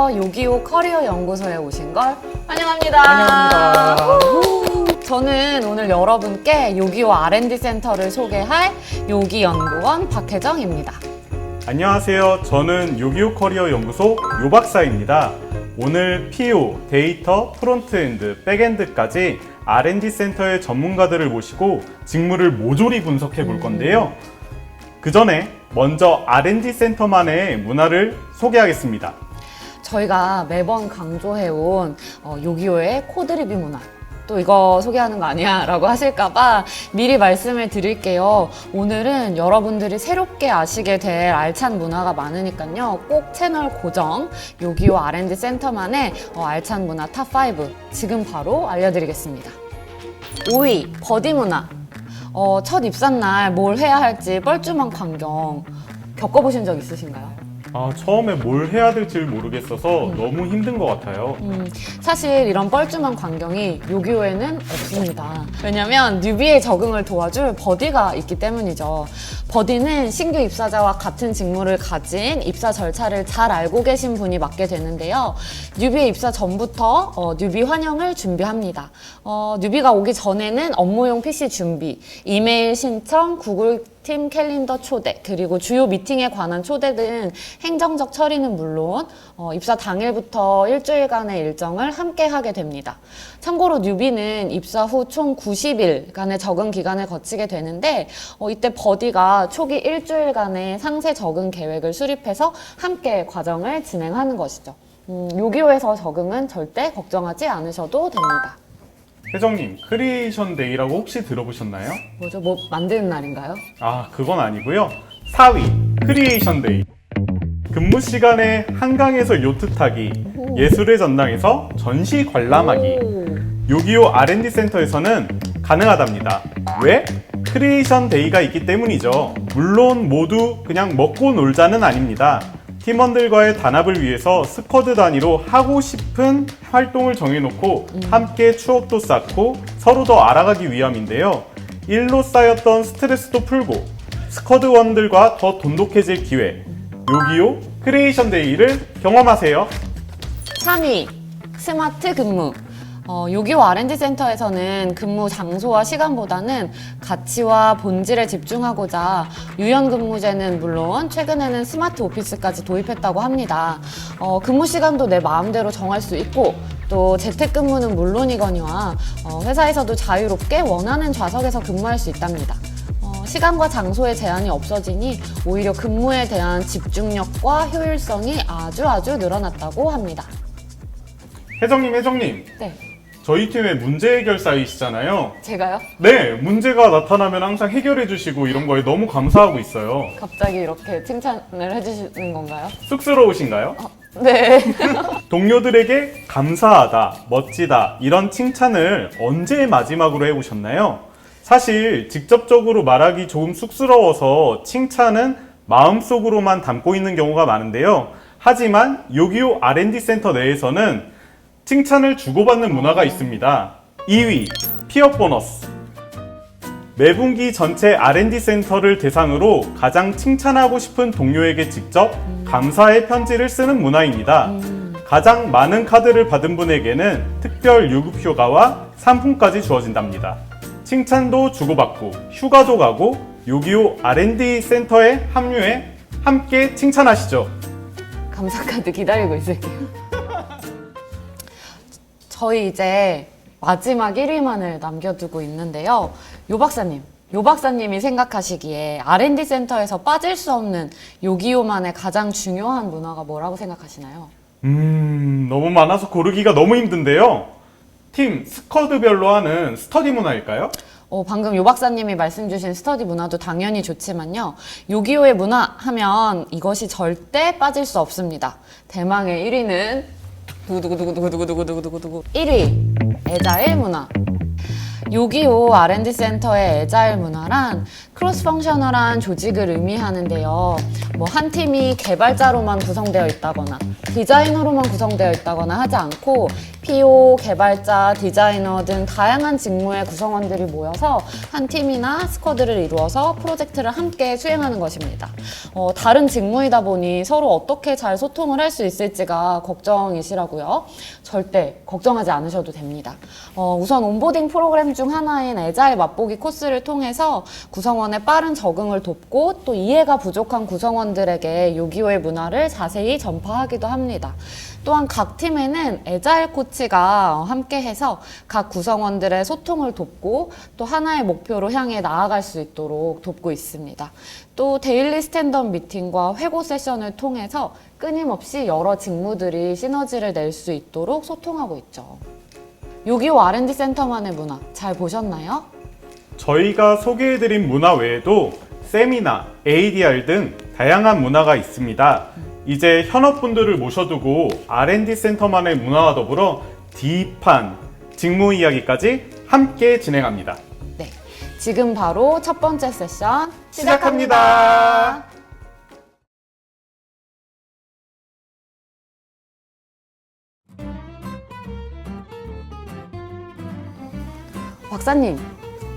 안녕하세요. 요기요 커리어 연구소에 오신 걸 환영합니다. 환영합니다. 저는 오늘 여러분께 요기요 R&D 센터를 소개할 요기연구원 박혜정입니다. 안녕하세요. 저는 요기요 커리어 연구소 요 박사입니다. 오늘 PO, 데이터, 프론트엔드, 백엔드까지 R&D 센터의 전문가들을 모시고 직무를 모조리 분석해 볼 건데요. 그 전에 먼저 R&D 센터만의 문화를 소개하겠습니다. 저희가 매번 강조해온 요기요의 코드 리뷰 문화. 또 이거 소개하는 거 아니야? 라고 하실까봐 미리 말씀을 드릴게요. 오늘은 여러분들이 새롭게 아시게 될 알찬 문화가 많으니까요. 꼭 채널 고정, 요기요 R&D 센터만의 알찬 문화 탑5 지금 바로 알려드리겠습니다. 5위, 버디 문화. 첫 입사날 뭘 해야 할지 뻘쭘한 광경 겪어보신 적 있으신가요? 처음에 뭘 해야 될지 모르겠어서 너무 힘든 것 같아요. 사실 이런 뻘쭘한 광경이 요기요에는 없습니다. 왜냐면 뉴비의 적응을 도와줄 버디가 있기 때문이죠. 버디는 신규 입사자와 같은 직무를 가진 입사 절차를 잘 알고 계신 분이 맡게 되는데요. 뉴비의 입사 전부터 뉴비 환영을 준비합니다. 뉴비가 오기 전에는 업무용 PC 준비, 이메일 신청, 구글 팀 캘린더 초대, 그리고 주요 미팅에 관한 초대 등 행정적 처리는 물론 입사 당일부터 일주일간의 일정을 함께 하게 됩니다. 참고로 뉴비는 입사 후 총 90일간의 적응 기간을 거치게 되는데 이때 버디가 초기 일주일간의 상세 적응 계획을 수립해서 함께 과정을 진행하는 것이죠. 요기요에서 적응은 절대 걱정하지 않으셔도 됩니다. 혜정님, 크리에이션 데이라고 혹시 들어보셨나요? 뭐죠? 뭐 만드는 날인가요? 그건 아니고요. 4위, 크리에이션 데이. 근무 시간에 한강에서 요트 타기, 예술의 전당에서 전시 관람하기. 요기요 R&D 센터에서는 가능하답니다. 왜? 크리에이션 데이가 있기 때문이죠. 물론 모두 그냥 먹고 놀자는 아닙니다. 팀원들과의 단합을 위해서 스쿼드 단위로 하고 싶은 활동을 정해놓고 함께 추억도 쌓고 서로 더 알아가기 위함인데요. 일로 쌓였던 스트레스도 풀고 스쿼드원들과 더 돈독해질 기회. 요기요 크리에이션 데이를 경험하세요. 3위, 스마트 근무. 요기요 R&D 센터에서는 근무 장소와 시간보다는 가치와 본질에 집중하고자 유연근무제는 물론 최근에는 스마트 오피스까지 도입했다고 합니다. 근무 시간도 내 마음대로 정할 수 있고 또 재택근무는 물론이거니와 회사에서도 자유롭게 원하는 좌석에서 근무할 수 있답니다. 시간과 장소의 제한이 없어지니 오히려 근무에 대한 집중력과 효율성이 아주 늘어났다고 합니다. 혜정님. 네, 저희 팀의 문제 해결사이시잖아요. 제가요? 네, 문제가 나타나면 항상 해결해 주시고 이런 거에 너무 감사하고 있어요. 갑자기 이렇게 칭찬을 해주시는 건가요? 쑥스러우신가요? 네. 동료들에게 감사하다, 멋지다 이런 칭찬을 언제 마지막으로 해보셨나요? 사실 직접적으로 말하기 조금 쑥스러워서 칭찬은 마음속으로만 담고 있는 경우가 많은데요. 하지만 요기요 R&D 센터 내에서는 칭찬을 주고받는 문화가 있습니다. 2위, 피어 보너스. 매분기 전체 R&D 센터를 대상으로 가장 칭찬하고 싶은 동료에게 직접 감사의 편지를 쓰는 문화입니다. 가장 많은 카드를 받은 분에게는 특별 유급 휴가와 상품까지 주어진답니다. 칭찬도 주고받고 휴가도 가고 요기요 R&D 센터에 합류해 함께 칭찬하시죠. 감사카드 기다리고 있을게요. 저희 이제 마지막 1위만을 남겨두고 있는데요. 요 박사님이 생각하시기에 R&D 센터에서 빠질 수 없는 요기요만의 가장 중요한 문화가 뭐라고 생각하시나요? 너무 많아서 고르기가 너무 힘든데요. 팀 스쿼드별로 하는 스터디 문화일까요? 방금 요 박사님이 말씀 주신 스터디 문화도 당연히 좋지만요. 요기요의 문화 하면 이것이 절대 빠질 수 없습니다. 대망의 1위는 두구두구두구두구두구두구두구두구 1위, 애자일 문화. 요기요 R&D 센터의 애자일 문화란 크로스 펑셔널한 조직을 의미하는데요. 한 팀이 개발자로만 구성되어 있다거나 디자이너로만 구성되어 있다거나 하지 않고 PO, 개발자, 디자이너 등 다양한 직무의 구성원들이 모여서 한 팀이나 스쿼드를 이루어서 프로젝트를 함께 수행하는 것입니다. 다른 직무이다 보니 서로 어떻게 잘 소통을 할 수 있을지가 걱정이시라고요. 절대 걱정하지 않으셔도 됩니다. 우선 온보딩 프로그램 중 하나인 애자일 맛보기 코스를 통해서 구성원의 빠른 적응을 돕고 또 이해가 부족한 구성원들에게 요기요의 문화를 자세히 전파하기도 합니다. 또한 각 팀에는 애자일 코치가 함께해서 각 구성원들의 소통을 돕고 또 하나의 목표로 향해 나아갈 수 있도록 돕고 있습니다. 또 데일리 스탠드업 미팅과 회고 세션을 통해서 끊임없이 여러 직무들이 시너지를 낼 수 있도록 소통하고 있죠. 요기요 R&D 센터만의 문화 잘 보셨나요? 저희가 소개해드린 문화 외에도 세미나, ADR 등 다양한 문화가 있습니다. 이제 현업분들을 모셔두고 R&D 센터만의 문화와 더불어 딥한 직무 이야기까지 함께 진행합니다. 네, 지금 바로 첫 번째 세션 시작합니다. 박사님,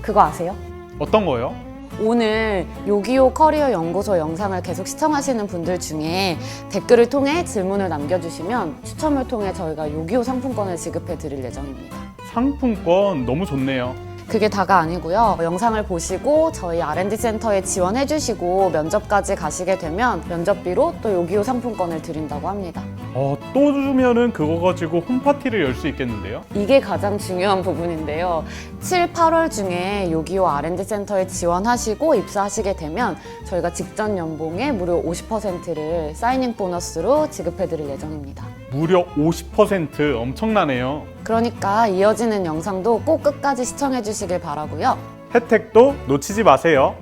그거 아세요? 어떤 거요? 오늘 요기요 커리어 연구소 영상을 계속 시청하시는 분들 중에 댓글을 통해 질문을 남겨주시면 추첨을 통해 저희가 요기요 상품권을 지급해 드릴 예정입니다. 상품권 너무 좋네요. 그게 다가 아니고요. 영상을 보시고 저희 R&D 센터에 지원해 주시고 면접까지 가시게 되면 면접비로 또 요기요 상품권을 드린다고 합니다. 또 주면은 그거 가지고 홈파티를 열 수 있겠는데요? 이게 가장 중요한 부분인데요. 7, 8월 중에 요기요 R&D 센터에 지원하시고 입사하시게 되면 저희가 직전 연봉의 무려 50%를 사이닝 보너스로 지급해 드릴 예정입니다. 무려 50% 엄청나네요. 그러니까 이어지는 영상도 꼭 끝까지 시청해 주시길 바라고요. 혜택도 놓치지 마세요.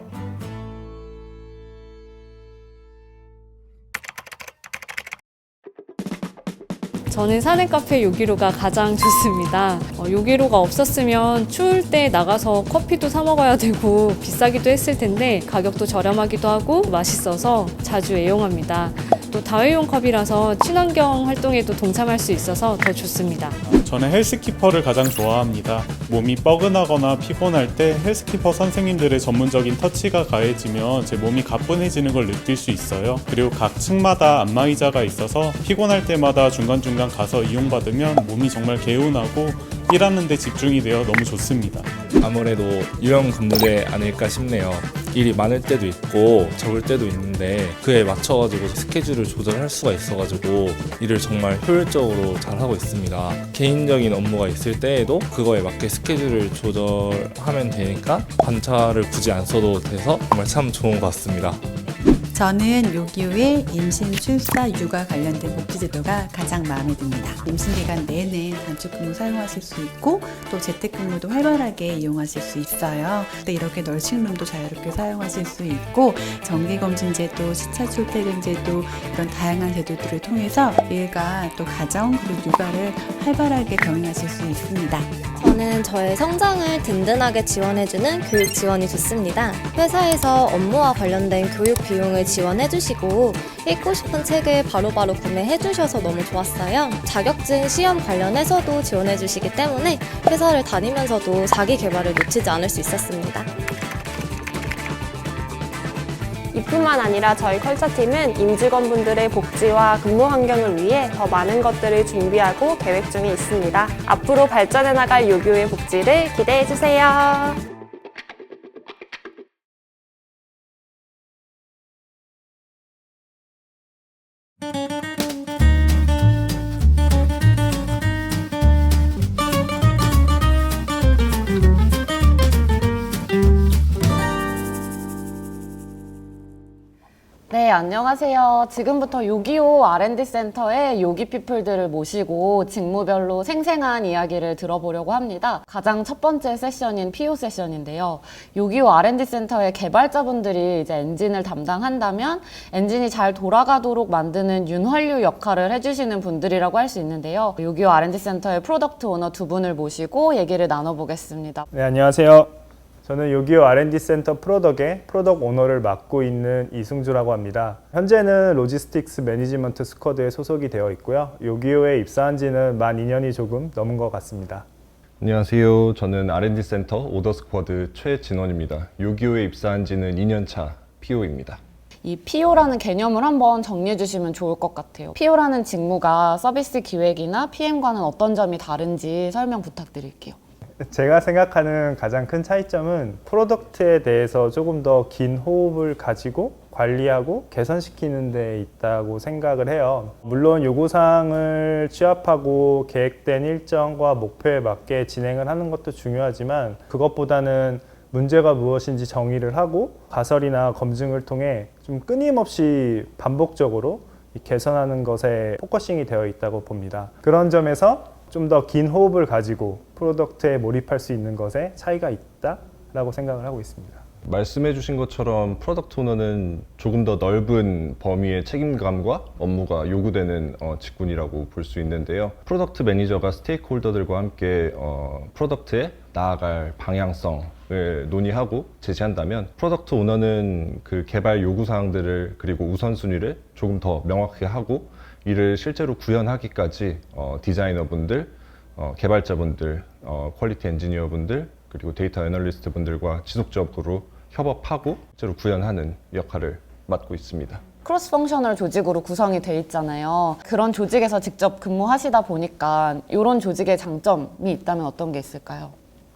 저는 사내카페 요기로가 가장 좋습니다. 요기로가 없었으면 추울 때 나가서 커피도 사 먹어야 되고 비싸기도 했을 텐데 가격도 저렴하기도 하고 맛있어서 자주 애용합니다. 또 다회용 컵이라서 친환경 활동에도 동참할 수 있어서 더 좋습니다. 저는 헬스키퍼를 가장 좋아합니다. 몸이 뻐근하거나 피곤할 때 헬스키퍼 선생님들의 전문적인 터치가 가해지면 제 몸이 가뿐해지는 걸 느낄 수 있어요. 그리고 각 층마다 안마의자가 있어서 피곤할 때마다 중간중간 가서 이용받으면 몸이 정말 개운하고 일하는 데 집중이 되어 너무 좋습니다. 아무래도 유형 근무제 아닐까 싶네요. 일이 많을 때도 있고 적을 때도 있는데 그에 맞춰가지고 스케줄을 조절할 수가 있어가지고 일을 정말 효율적으로 잘 하고 있습니다. 개인적인 업무가 있을 때에도 그거에 맞게 스케줄을 조절하면 되니까 반차를 굳이 안 써도 돼서 정말 참 좋은 것 같습니다. 저는 요기요의 임신, 출사, 육아 관련된 복지제도가 가장 마음에 듭니다. 임신 기간 내내 단축근무 사용하실 수 있고 또 재택근무도 활발하게 이용하실 수 있어요. 근데 이렇게 널싱룸도 자유롭게 사용하실 수 있고 정기검진제도, 시차 출퇴근제도 이런 다양한 제도들을 통해서 일과 또 가정 그리고 육아를 활발하게 병행하실 수 있습니다. 저는 저의 성장을 든든하게 지원해주는 교육 지원이 좋습니다. 회사에서 업무와 관련된 교육 비용을 지원해주시고 읽고 싶은 책을 바로바로 구매해주셔서 너무 좋았어요. 자격증 시험 관련해서도 지원해주시기 때문에 회사를 다니면서도 자기 개발을 놓치지 않을 수 있었습니다. 이뿐만 아니라 저희 컬처팀은 임직원분들의 복지와 근무 환경을 위해 더 많은 것들을 준비하고 계획 중에 있습니다. 앞으로 발전해 나갈 요기요의 복지를 기대해 주세요. 네, 안녕하세요. 지금부터 요기요 R&D 센터의 요기피플들을 모시고 직무별로 생생한 이야기를 들어보려고 합니다. 가장 첫 번째 세션인 PO 세션인데요. 요기요 R&D 센터의 개발자분들이 이제 엔진을 담당한다면 엔진이 잘 돌아가도록 만드는 윤활유 역할을 해주시는 분들이라고 할 수 있는데요. 요기요 R&D 센터의 프로덕트 오너 두 분을 모시고 얘기를 나눠보겠습니다. 네, 안녕하세요. 저는 요기요 R&D 센터 프로덕의 프로덕 오너를 맡고 있는 이승주라고 합니다. 현재는 로지스틱스 매니지먼트 스쿼드에 소속이 되어 있고요. 요기요에 입사한 지는 만 2년이 조금 넘은 것 같습니다. 안녕하세요. 저는 R&D 센터 오더 스쿼드 최진원입니다. 요기요에 입사한 지는 2년차 PO입니다. 이 PO라는 개념을 한번 정리해 주시면 좋을 것 같아요. PO라는 직무가 서비스 기획이나 PM과는 어떤 점이 다른지 설명 부탁드릴게요. 제가 생각하는 가장 큰 차이점은 프로덕트에 대해서 조금 더 긴 호흡을 가지고 관리하고 개선시키는 데 있다고 생각을 해요. 물론 요구사항을 취합하고 계획된 일정과 목표에 맞게 진행을 하는 것도 중요하지만 그것보다는 문제가 무엇인지 정의를 하고 가설이나 검증을 통해 좀 끊임없이 반복적으로 개선하는 것에 포커싱이 되어 있다고 봅니다. 그런 점에서 좀 더 긴 호흡을 가지고 프로덕트에 몰입할 수 있는 것에 차이가 있다라고 생각을 하고 있습니다. 말씀해 주신 것처럼 프로덕트 오너는 조금 더 넓은 범위의 책임감과 업무가 요구되는 직군이라고 볼 수 있는데요. 프로덕트 매니저가 스테이크홀더들과 함께 프로덕트에 나아갈 방향성을 논의하고 제시한다면 프로덕트 오너는 그 개발 요구사항들을 그리고 우선순위를 조금 더 명확히 하고 이를 실제로 구현하기까지 디자이너분들, 개발자분들, 퀄리티 엔지니어분들 그리고 데이터 애널리스트 분들과 지속적으로 협업하고 실제로 구현하는 역할을 맡고 있습니다. 크로스 펑셔널 조직으로 구성이 돼 있잖아요. 그런 조직에서 직접 근무하시다 보니까 이런 조직의 장점이 있다면 어떤 게 있을까요?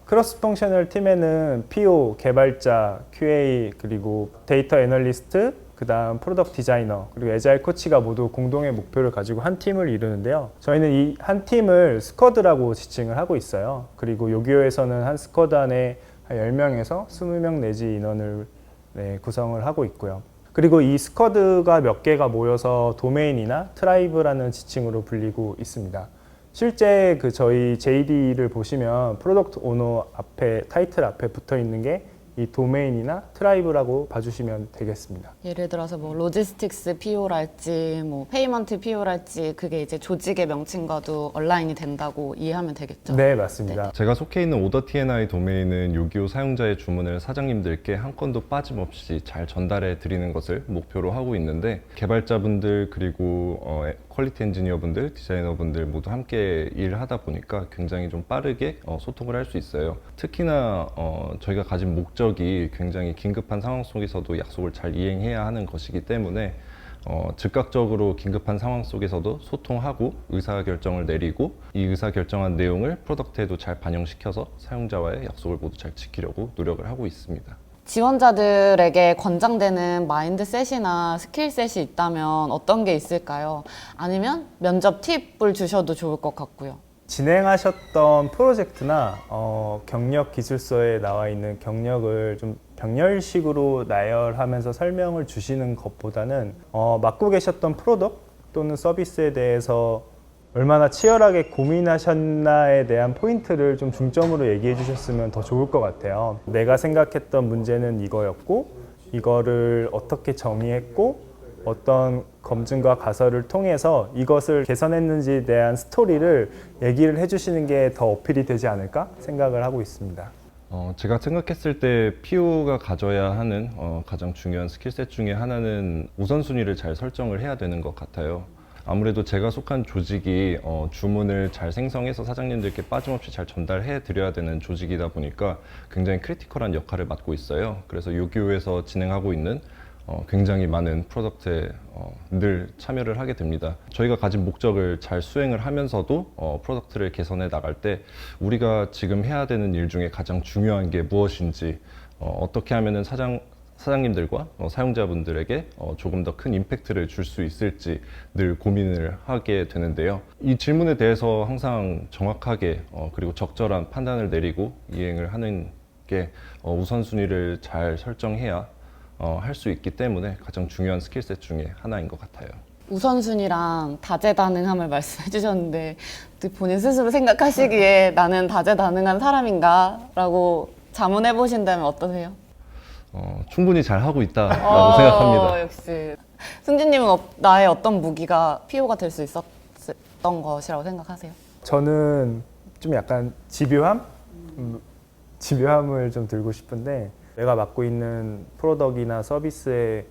크로스 펑셔널 팀에는 PO, 개발자, QA, 그리고 데이터 애널리스트, 그 다음 프로덕트 디자이너, 그리고 애자일 코치가 모두 공동의 목표를 가지고 한 팀을 이루는데요. 저희는 이 한 팀을 스쿼드라고 지칭을 하고 있어요. 그리고 요기요에서는 한 스쿼드 안에 한 10명에서 20명 내지 인원을 구성을 하고 있고요. 그리고 이 스쿼드가 몇 개가 모여서 도메인이나 트라이브라는 지칭으로 불리고 있습니다. 실제 저희 JD를 보시면 프로덕트 오너 앞에 타이틀 앞에 붙어 있는 게 이 도메인이나 트라이브라고 봐주시면 되겠습니다. 예를 들어서 뭐 로지스틱스 PO랄지 뭐 페이먼트 PO랄지 그게 이제 조직의 명칭과도 얼라인이 된다고 이해하면 되겠죠? 네, 맞습니다. 제가 속해 있는 오더 T&I 도메인은 요기요 사용자의 주문을 사장님들께 한 건도 빠짐없이 잘 전달해 드리는 것을 목표로 하고 있는데 개발자분들 그리고 퀄리티 엔지니어분들, 디자이너분들 모두 함께 일을 하다 보니까 굉장히 좀 빠르게 소통을 할 수 있어요. 특히나 저희가 가진 목적이 굉장히 긴급한 상황 속에서도 약속을 잘 이행해야 하는 것이기 때문에 즉각적으로 긴급한 상황 속에서도 소통하고 의사결정을 내리고 이 의사결정한 내용을 프로덕트에도 잘 반영시켜서 사용자와의 약속을 모두 잘 지키려고 노력을 하고 있습니다. 지원자들에게 권장되는 마인드셋이나 스킬셋이 있다면 어떤 게 있을까요? 아니면 면접 팁을 주셔도 좋을 것 같고요. 진행하셨던 프로젝트나 경력 기술서에 나와 있는 경력을 좀 병렬식으로 나열하면서 설명을 주시는 것보다는 맡고 계셨던 프로덕트 또는 서비스에 대해서 얼마나 치열하게 고민하셨나에 대한 포인트를 좀 중점으로 얘기해 주셨으면 더 좋을 것 같아요. 내가 생각했던 문제는 이거였고 이거를 어떻게 정의했고 어떤 검증과 가설을 통해서 이것을 개선했는지에 대한 스토리를 얘기를 해주시는 게 더 어필이 되지 않을까 생각을 하고 있습니다. 제가 생각했을 때 PO가 가져야 하는 가장 중요한 스킬셋 중에 하나는 우선순위를 잘 설정을 해야 되는 것 같아요. 아무래도 제가 속한 조직이 주문을 잘 생성해서 사장님들께 빠짐없이 잘 전달해 드려야 되는 조직이다 보니까 굉장히 크리티컬한 역할을 맡고 있어요. 그래서 요기요에서 진행하고 있는 굉장히 많은 프로덕트에 늘 참여를 하게 됩니다. 저희가 가진 목적을 잘 수행을 하면서도 프로덕트를 개선해 나갈 때 우리가 지금 해야 되는 일 중에 가장 중요한 게 무엇인지 어떻게 하면은 사장님들과 사용자분들에게 조금 더 큰 임팩트를 줄 수 있을지 늘 고민을 하게 되는데요. 이 질문에 대해서 항상 정확하게 그리고 적절한 판단을 내리고 이행을 하는 게 우선순위를 잘 설정해야 할 수 있기 때문에 가장 중요한 스킬셋 중에 하나인 것 같아요. 우선순위랑 다재다능함을 말씀해 주셨는데 본인 스스로 생각하시기에 나는 다재다능한 사람인가? 라고 자문해 보신다면 어떠세요? 충분히 잘 하고 있다라고 생각합니다. 역시 승진님은 나의 어떤 무기가 PO가 될 수 있었던 것이라고 생각하세요? 저는 좀 약간 집요함? 집요함을 좀 들고 싶은데 내가 맡고 있는 프로덕이나 서비스의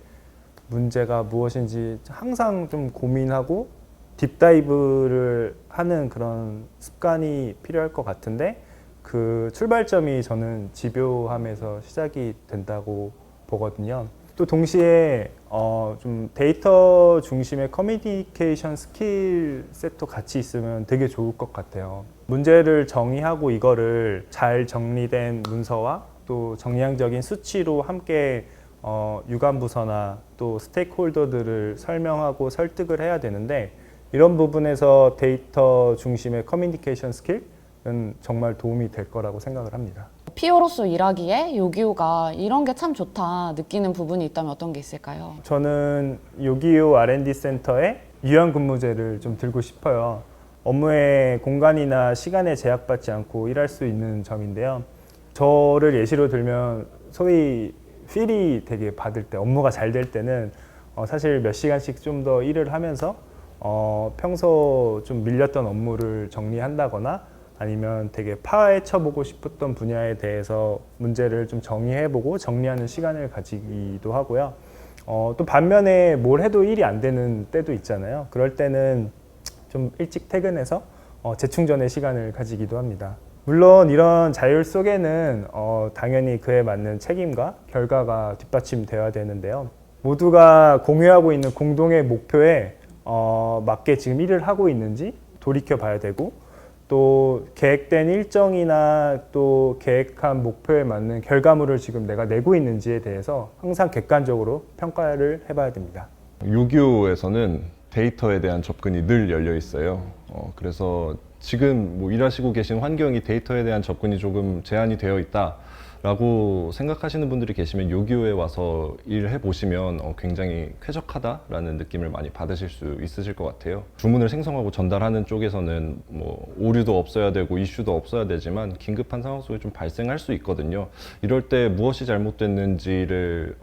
문제가 무엇인지 항상 좀 고민하고 딥다이브를 하는 그런 습관이 필요할 것 같은데 그 출발점이 저는 집요함에서 시작이 된다고 보거든요. 또 동시에 좀 데이터 중심의 커뮤니케이션 스킬셋도 같이 있으면 되게 좋을 것 같아요. 문제를 정의하고 이거를 잘 정리된 문서와 또 정량적인 수치로 함께 유관부서나 또 스테이크홀더들을 설명하고 설득을 해야 되는데 이런 부분에서 데이터 중심의 커뮤니케이션 스킬은 정말 도움이 될 거라고 생각을 합니다. PO로서 일하기에 요기요가 이런 게 참 좋다 느끼는 부분이 있다면 어떤 게 있을까요? 저는 요기요 R&D 센터에 유연근무제를 좀 들고 싶어요. 업무의 공간이나 시간에 제약받지 않고 일할 수 있는 점인데요. 저를 예시로 들면 소위 필이 되게 받을 때 업무가 잘 될 때는 사실 몇 시간씩 좀 더 일을 하면서 평소 좀 밀렸던 업무를 정리한다거나 아니면 되게 파헤쳐보고 싶었던 분야에 대해서 문제를 좀 정리해보고 정리하는 시간을 가지기도 하고요. 또 반면에 뭘 해도 일이 안 되는 때도 있잖아요. 그럴 때는 좀 일찍 퇴근해서 재충전의 시간을 가지기도 합니다. 물론 이런 자율 속에는 당연히 그에 맞는 책임과 결과가 뒷받침되어야 되는데요. 모두가 공유하고 있는 공동의 목표에 맞게 지금 일을 하고 있는지 돌이켜 봐야 되고 또 계획된 일정이나 또 계획한 목표에 맞는 결과물을 지금 내가 내고 있는지에 대해서 항상 객관적으로 평가를 해봐야 됩니다. 요기요에서는 데이터에 대한 접근이 늘 열려 있어요. 그래서 지금 뭐 일하시고 계신 환경이 데이터에 대한 접근이 조금 제한이 되어 있다라고 생각하시는 분들이 계시면 요기요에 와서 일해 보시면 굉장히 쾌적하다라는 느낌을 많이 받으실 수 있으실 것 같아요. 주문을 생성하고 전달하는 쪽에서는 뭐 오류도 없어야 되고 이슈도 없어야 되지만 긴급한 상황 속에 좀 발생할 수 있거든요. 이럴 때 무엇이 잘못됐는지를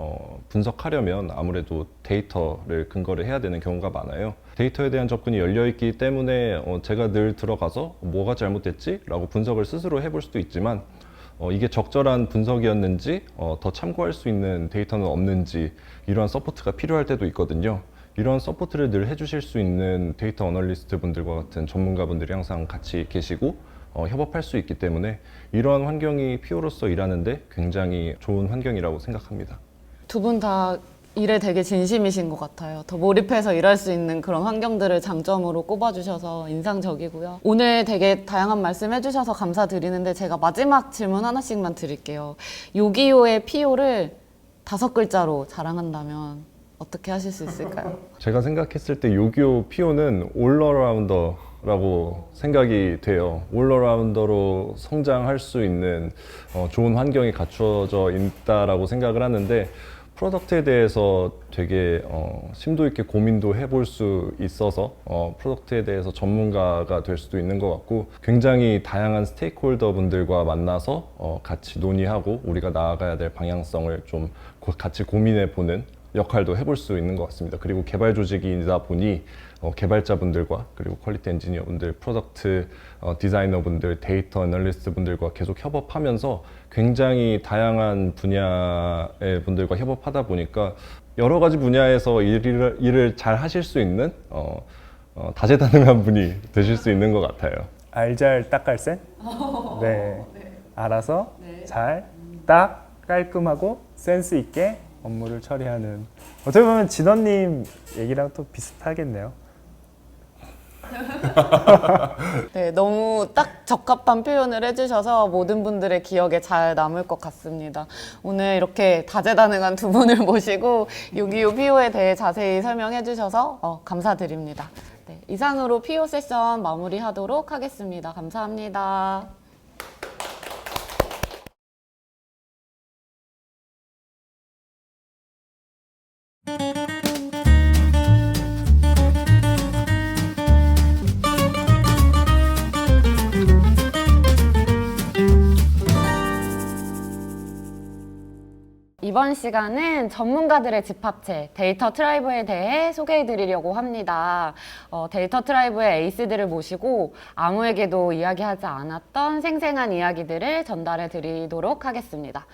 분석하려면 아무래도 데이터를 근거를 해야 되는 경우가 많아요. 데이터에 대한 접근이 열려 있기 때문에 제가 늘 들어가서 뭐가 잘못됐지? 라고 분석을 스스로 해볼 수도 있지만 이게 적절한 분석이었는지 더 참고할 수 있는 데이터는 없는지 이러한 서포트가 필요할 때도 있거든요. 이런 서포트를 늘 해주실 수 있는 데이터 어널리스트 분들과 같은 전문가분들이 항상 같이 계시고 협업할 수 있기 때문에 이러한 환경이 PO로서 일하는데 굉장히 좋은 환경이라고 생각합니다. 두 분 다 일에 되게 진심이신 것 같아요. 더 몰입해서 일할 수 있는 그런 환경들을 장점으로 꼽아주셔서 인상적이고요. 오늘 되게 다양한 말씀 해주셔서 감사드리는데 제가 마지막 질문 하나씩만 드릴게요. 요기요의 PO를 5글자로 자랑한다면 어떻게 하실 수 있을까요? 제가 생각했을 때 요기요 PO는 올어라운더라고 생각이 돼요. 올어라운더로 성장할 수 있는 좋은 환경이 갖춰져 있다라고 생각을 하는데 프로덕트에 대해서 되게 심도 있게 고민도 해볼 수 있어서 프로덕트에 대해서 전문가가 될 수도 있는 것 같고 굉장히 다양한 스테이크홀더 분들과 만나서 같이 논의하고 우리가 나아가야 될 방향성을 좀 같이 고민해 보는 역할도 해볼 수 있는 것 같습니다. 그리고 개발 조직이다 보니 개발자분들과 그리고 퀄리티 엔지니어분들, 프로덕트 디자이너분들, 데이터 애널리스트 분들과 계속 협업하면서 굉장히 다양한 분야의 분들과 협업하다 보니까 여러 가지 분야에서 일을 잘 하실 수 있는 다재다능한 분이 되실 수 있는 것 같아요. 알잘 딱갈센? 네. 알아서 잘, 딱, 깔끔하고 센스 있게 업무를 처리하는 어떻게 보면 진원님 얘기랑 또 비슷하겠네요. 네, 너무 딱 적합한 표현을 해주셔서 모든 분들의 기억에 잘 남을 것 같습니다. 오늘 이렇게 다재다능한 두 분을 모시고 요기요 PO에 대해 자세히 설명해 주셔서 감사드립니다. 네, 이상으로 PO 세션 마무리하도록 하겠습니다. 감사합니다. 이번 시간은 전문가들의 집합체 데이터 트라이브에 대해 소개해 드리려고 합니다. 데이터 트라이브의 에이스들을 모시고 아무에게도 이야기하지 않았던 생생한 이야기들을 전달해 드리도록 하겠습니다.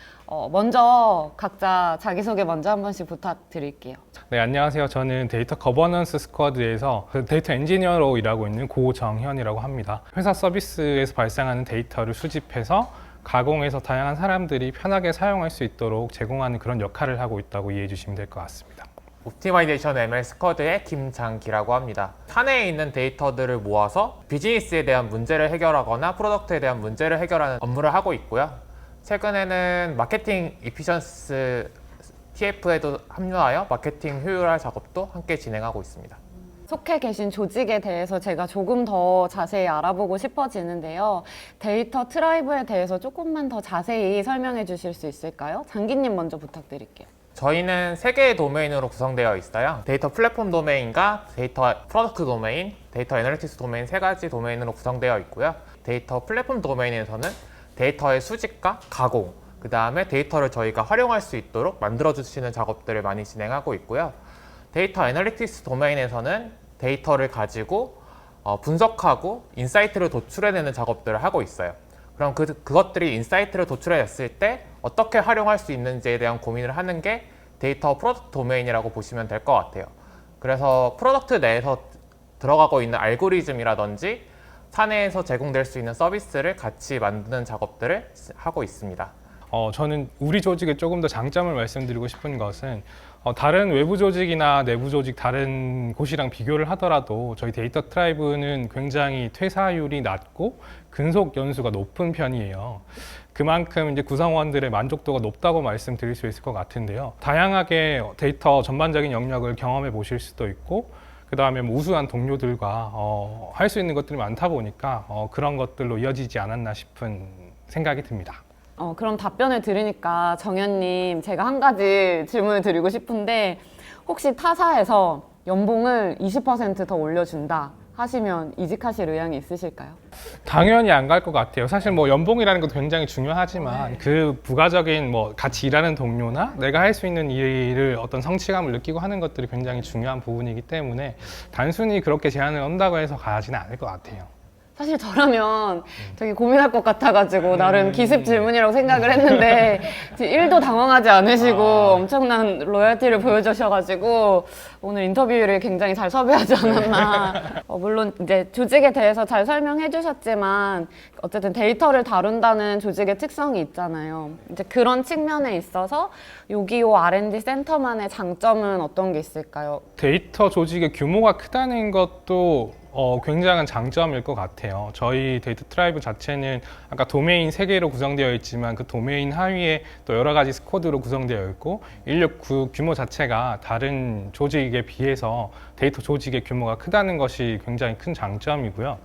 먼저 각자 자기소개 먼저 한 번씩 부탁드릴게요. 네, 안녕하세요. 저는 데이터 거버넌스 스쿼드에서 데이터 엔지니어로 일하고 있는 고정현이라고 합니다. 회사 서비스에서 발생하는 데이터를 수집해서 가공해서 다양한 사람들이 편하게 사용할 수 있도록 제공하는 그런 역할을 하고 있다고 이해해 주시면 될 것 같습니다. 옵티마이제이션 ML 스쿼드의 김장기라고 합니다. 사내에 있는 데이터들을 모아서 비즈니스에 대한 문제를 해결하거나 프로덕트에 대한 문제를 해결하는 업무를 하고 있고요. 최근에는 마케팅 이피션스 TF에도 합류하여 마케팅 효율화 작업도 함께 진행하고 있습니다. 속해 계신 조직에 대해서 제가 조금 더 자세히 알아보고 싶어지는데요. 데이터 트라이브에 대해서 조금만 더 자세히 설명해 주실 수 있을까요? 장기님 먼저 부탁드릴게요. 저희는 3개의 도메인으로 구성되어 있어요. 데이터 플랫폼 도메인과 데이터 프로덕트 도메인, 데이터 애널리틱스 도메인 3가지 도메인으로 구성되어 있고요. 데이터 플랫폼 도메인에서는 데이터의 수집과 가공, 그 다음에 데이터를 저희가 활용할 수 있도록 만들어주시는 작업들을 많이 진행하고 있고요. 데이터 애널리틱스 도메인에서는 데이터를 가지고 분석하고 인사이트를 도출해내는 작업들을 하고 있어요. 그럼 그것들이 인사이트를 도출해냈을 때 어떻게 활용할 수 있는지에 대한 고민을 하는 게 데이터 프로덕트 도메인이라고 보시면 될 것 같아요. 그래서 프로덕트 내에서 들어가고 있는 알고리즘이라든지 사내에서 제공될 수 있는 서비스를 같이 만드는 작업들을 하고 있습니다. 저는 우리 조직의 조금 더 장점을 말씀드리고 싶은 것은 다른 외부 조직이나 내부 조직 다른 곳이랑 비교를 하더라도 저희 데이터 트라이브는 굉장히 퇴사율이 낮고 근속 연수가 높은 편이에요. 그만큼 이제 구성원들의 만족도가 높다고 말씀드릴 수 있을 것 같은데요. 다양하게 데이터 전반적인 영역을 경험해 보실 수도 있고 그 다음에 우수한 동료들과 할 수 있는 것들이 많다 보니까 그런 것들로 이어지지 않았나 싶은 생각이 듭니다. 그럼 답변을 들으니까 정현님 제가 한 가지 질문을 드리고 싶은데 혹시 타사에서 연봉을 20% 더 올려준다 하시면 이직하실 의향이 있으실까요? 당연히 안 갈 것 같아요. 사실 뭐 연봉이라는 것도 굉장히 중요하지만 그 부가적인 뭐 같이 일하는 동료나 내가 할 수 있는 일을 어떤 성취감을 느끼고 하는 것들이 굉장히 중요한 부분이기 때문에 단순히 그렇게 제한을 한다고 해서 가지는 않을 것 같아요. 사실 저라면 되게 고민할 것 같아가지고 나름 기습 질문이라고 생각을 했는데 1도 당황하지 않으시고 엄청난 로열티를 보여주셔가지고 오늘 인터뷰를 굉장히 잘 섭외하지 않았나. 물론 이제 조직에 대해서 잘 설명해 주셨지만 어쨌든 데이터를 다룬다는 조직의 특성이 있잖아요. 이제 그런 측면에 있어서 요기요 R&D 센터만의 장점은 어떤 게 있을까요? 데이터 조직의 규모가 크다는 것도 굉장한 장점일 것 같아요. 저희 데이터 트라이브 자체는 아까 도메인 3개로 구성되어 있지만 그 도메인 하위에 또 여러 가지 스쿼드로 구성되어 있고 인력 규모 자체가 다른 조직에 비해서 데이터 조직의 규모가 크다는 것이 굉장히 큰 장점이고요.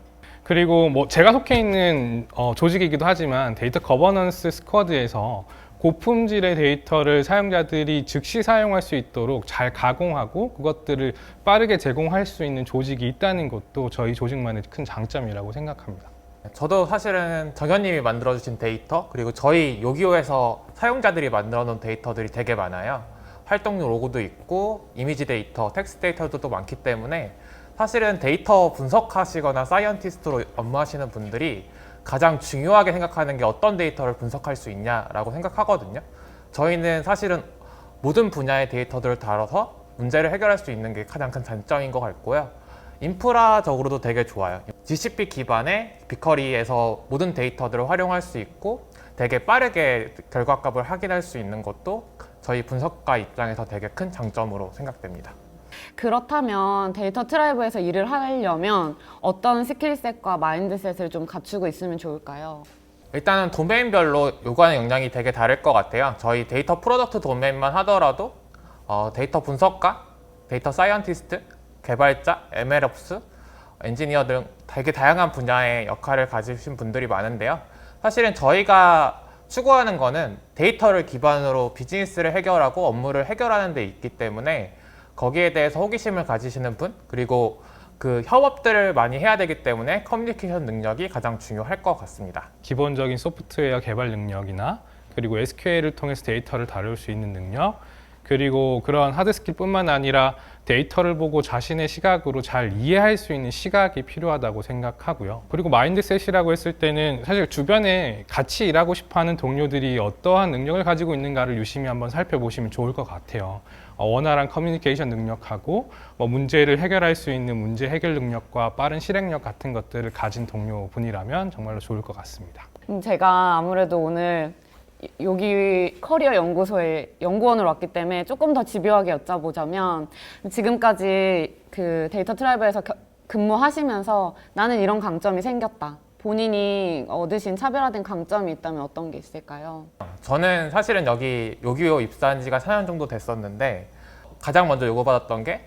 그리고 뭐 제가 속해 있는 조직이기도 하지만 데이터 거버넌스 스쿼드에서 고품질의 데이터를 사용자들이 즉시 사용할 수 있도록 잘 가공하고 그것들을 빠르게 제공할 수 있는 조직이 있다는 것도 저희 조직만의 큰 장점이라고 생각합니다. 저도 사실은 정현님이 만들어주신 데이터 그리고 저희 요기요에서 사용자들이 만들어놓은 데이터들이 되게 많아요. 활동률 로그도 있고 이미지 데이터, 텍스트 데이터도 많기 때문에 사실은 데이터 분석하시거나 사이언티스트로 업무하시는 분들이 가장 중요하게 생각하는 게 어떤 데이터를 분석할 수 있냐라고 생각하거든요. 저희는 사실은 모든 분야의 데이터들을 다뤄서 문제를 해결할 수 있는 게 가장 큰 장점인 것 같고요. 인프라적으로도 되게 좋아요. GCP 기반의 빅커리에서 모든 데이터들을 활용할 수 있고 되게 빠르게 결과값을 확인할 수 있는 것도 저희 분석가 입장에서 되게 큰 장점으로 생각됩니다. 그렇다면 데이터 트라이브에서 일을 하려면 어떤 스킬셋과 마인드셋을 좀 갖추고 있으면 좋을까요? 일단은 도메인별로 요구하는 역량이 되게 다를 것 같아요. 저희 데이터 프로덕트 도메인만 하더라도 데이터 분석가, 데이터 사이언티스트, 개발자, MLOps, 엔지니어 등 되게 다양한 분야의 역할을 가지신 분들이 많은데요. 사실은 저희가 추구하는 거는 데이터를 기반으로 비즈니스를 해결하고 업무를 해결하는 데 있기 때문에 거기에 대해서 호기심을 가지시는 분, 그리고 그 협업들을 많이 해야 되기 때문에 커뮤니케이션 능력이 가장 중요할 것 같습니다. 기본적인 소프트웨어 개발 능력이나 그리고 SQL을 통해서 데이터를 다룰 수 있는 능력, 그리고 그런 하드 스킬뿐만 아니라 데이터를 보고 자신의 시각으로 잘 이해할 수 있는 시각이 필요하다고 생각하고요. 그리고 마인드셋이라고 했을 때는 사실 주변에 같이 일하고 싶어하는 동료들이 어떠한 능력을 가지고 있는가를 유심히 한번 살펴보시면 좋을 것 같아요. 원활한 커뮤니케이션 능력하고 문제를 해결할 수 있는 문제 해결 능력과 빠른 실행력 같은 것들을 가진 동료분이라면 정말로 좋을 것 같습니다. 제가 아무래도 오늘 여기 커리어 연구소에 연구원으로 왔기 때문에 조금 더 집요하게 여쭤보자면, 지금까지 그 데이터 트라이브에서 근무하시면서 나는 이런 강점이 생겼다, 본인이 얻으신 차별화된 강점이 있다면 어떤 게 있을까요? 저는 사실은 여기 요기요 입사한 지가 4년 정도 됐었는데 가장 먼저 요구받았던 게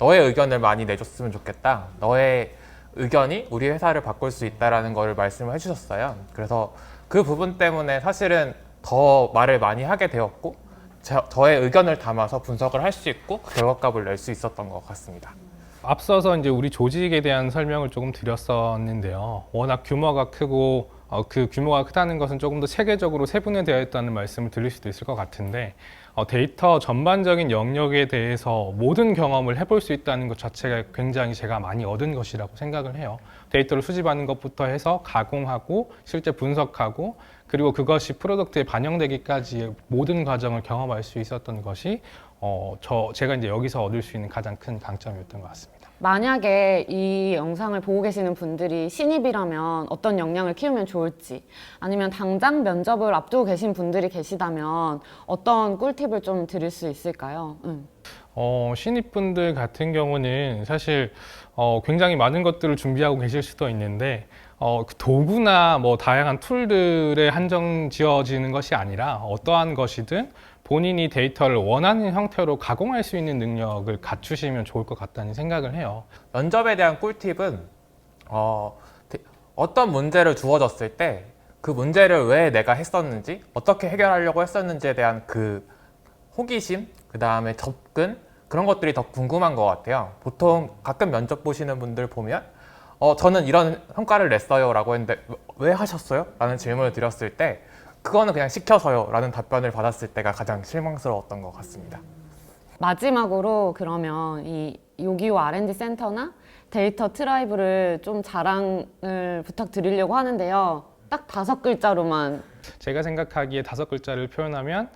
너의 의견을 많이 내줬으면 좋겠다. 너의 의견이 우리 회사를 바꿀 수 있다라는 걸 말씀을 해주셨어요. 그래서 그 부분 때문에 사실은 더 말을 많이 하게 되었고 저의 의견을 담아서 분석을 할 수 있고 결과값을 낼 수 있었던 것 같습니다. 앞서서 이제 우리 조직에 대한 설명을 조금 드렸었는데요. 워낙 규모가 크고 그 규모가 크다는 것은 조금 더 체계적으로 세분화되어 있다는 말씀을 드릴 수도 있을 것 같은데, 데이터 전반적인 영역에 대해서 모든 경험을 해볼 수 있다는 것 자체가 굉장히 제가 많이 얻은 것이라고 생각을 해요. 데이터를 수집하는 것부터 해서 가공하고 실제 분석하고 그리고 그것이 프로덕트에 반영되기까지의 모든 과정을 경험할 수 있었던 것이 제가 이제 여기서 얻을 수 있는 가장 큰 강점이었던 것 같습니다. 만약에 이 영상을 보고 계시는 분들이 신입이라면 어떤 역량을 키우면 좋을지, 아니면 당장 면접을 앞두고 계신 분들이 계시다면 어떤 꿀팁을 좀 드릴 수 있을까요? 신입분들 같은 경우는 사실 굉장히 많은 것들을 준비하고 계실 수도 있는데 그 도구나 다양한 툴들에 한정 지어지는 것이 아니라 어떠한 것이든 본인이 데이터를 원하는 형태로 가공할 수 있는 능력을 갖추시면 좋을 것 같다는 생각을 해요. 면접에 대한 꿀팁은 어떤 문제를 주어졌을 때 그 문제를 왜 내가 했었는지, 어떻게 해결하려고 했었는지에 대한 그 호기심, 그 다음에 접근, 그런 것들이 더 궁금한 것 같아요. 보통 가끔 면접 보시는 분들 보면 저는 이런 성과를 냈어요 라고 했는데 왜 하셨어요? 라는 질문을 드렸을 때 그거는 그냥 시켜서요 라는 답변을 받았을 때가 가장 실망스러웠던 것 같습니다. 마지막으로 그러면 이 요기요 R&D 센터나 데이터 트라이브를 좀 자랑을 부탁드리려고 하는데요. 딱 5글자로만. 제가 생각하기에 5글자를 표현하면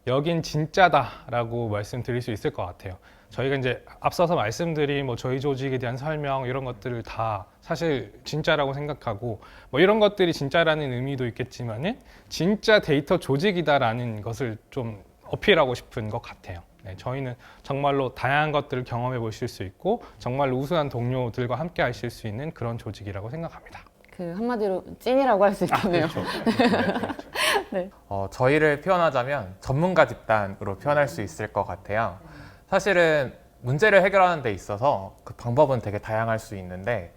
여긴 진짜다라고 말씀드릴 수 있을 것 같아요. 저희가 이제 앞서서 말씀드린 저희 조직에 대한 설명 이런 것들을 다 사실 진짜라고 생각하고 이런 것들이 진짜라는 의미도 있겠지만은 진짜 데이터 조직이다라는 것을 좀 어필하고 싶은 것 같아요. 네, 저희는 정말로 다양한 것들을 경험해 보실 수 있고 정말로 우수한 동료들과 함께 하실 수 있는 그런 조직이라고 생각합니다. 그 한마디로 찐이라고 할 수 있겠네요. 그렇죠. 네. 저희를 표현하자면 전문가 집단으로 표현할 수 있을 것 같아요. 사실은 문제를 해결하는 데 있어서 그 방법은 되게 다양할 수 있는데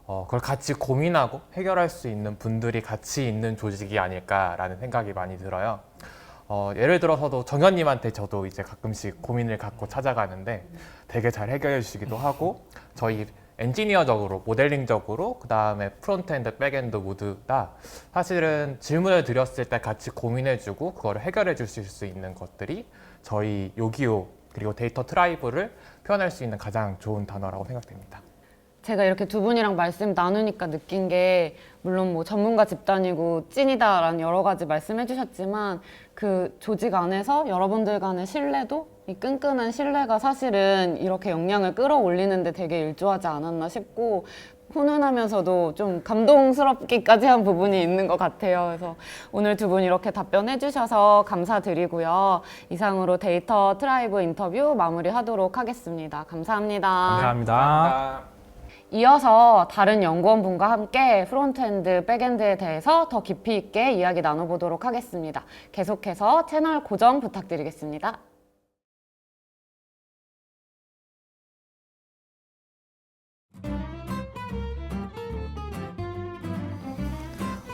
그걸 같이 고민하고 해결할 수 있는 분들이 같이 있는 조직이 아닐까라는 생각이 많이 들어요. 예를 들어서도 정현님한테 저도 이제 가끔씩 고민을 갖고 찾아가는데 되게 잘 해결해 주시기도 하고, 저희 엔지니어적으로, 모델링적으로, 그 다음에 프론트엔드, 백엔드 모두 다 사실은 질문을 드렸을 때 같이 고민해주고 그거를 해결해 주실 수 있는 것들이 저희 요기요 그리고 데이터 트라이브를 표현할 수 있는 가장 좋은 단어라고 생각됩니다. 제가 이렇게 두 분이랑 말씀 나누니까 느낀 게, 물론 전문가 집단이고 찐이다라는 여러 가지 말씀해 주셨지만 그 조직 안에서 여러분들 간의 신뢰도, 이 끈끈한 신뢰가 사실은 이렇게 역량을 끌어올리는데 되게 일조하지 않았나 싶고, 훈훈하면서도 좀 감동스럽기까지 한 부분이 있는 것 같아요. 그래서 오늘 두 분 이렇게 답변해 주셔서 감사드리고요. 이상으로 데이터 트라이브 인터뷰 마무리하도록 하겠습니다. 감사합니다. 감사합니다. 이어서 다른 연구원분과 함께 프론트엔드, 백엔드에 대해서 더 깊이 있게 이야기 나눠보도록 하겠습니다. 계속해서 채널 고정 부탁드리겠습니다.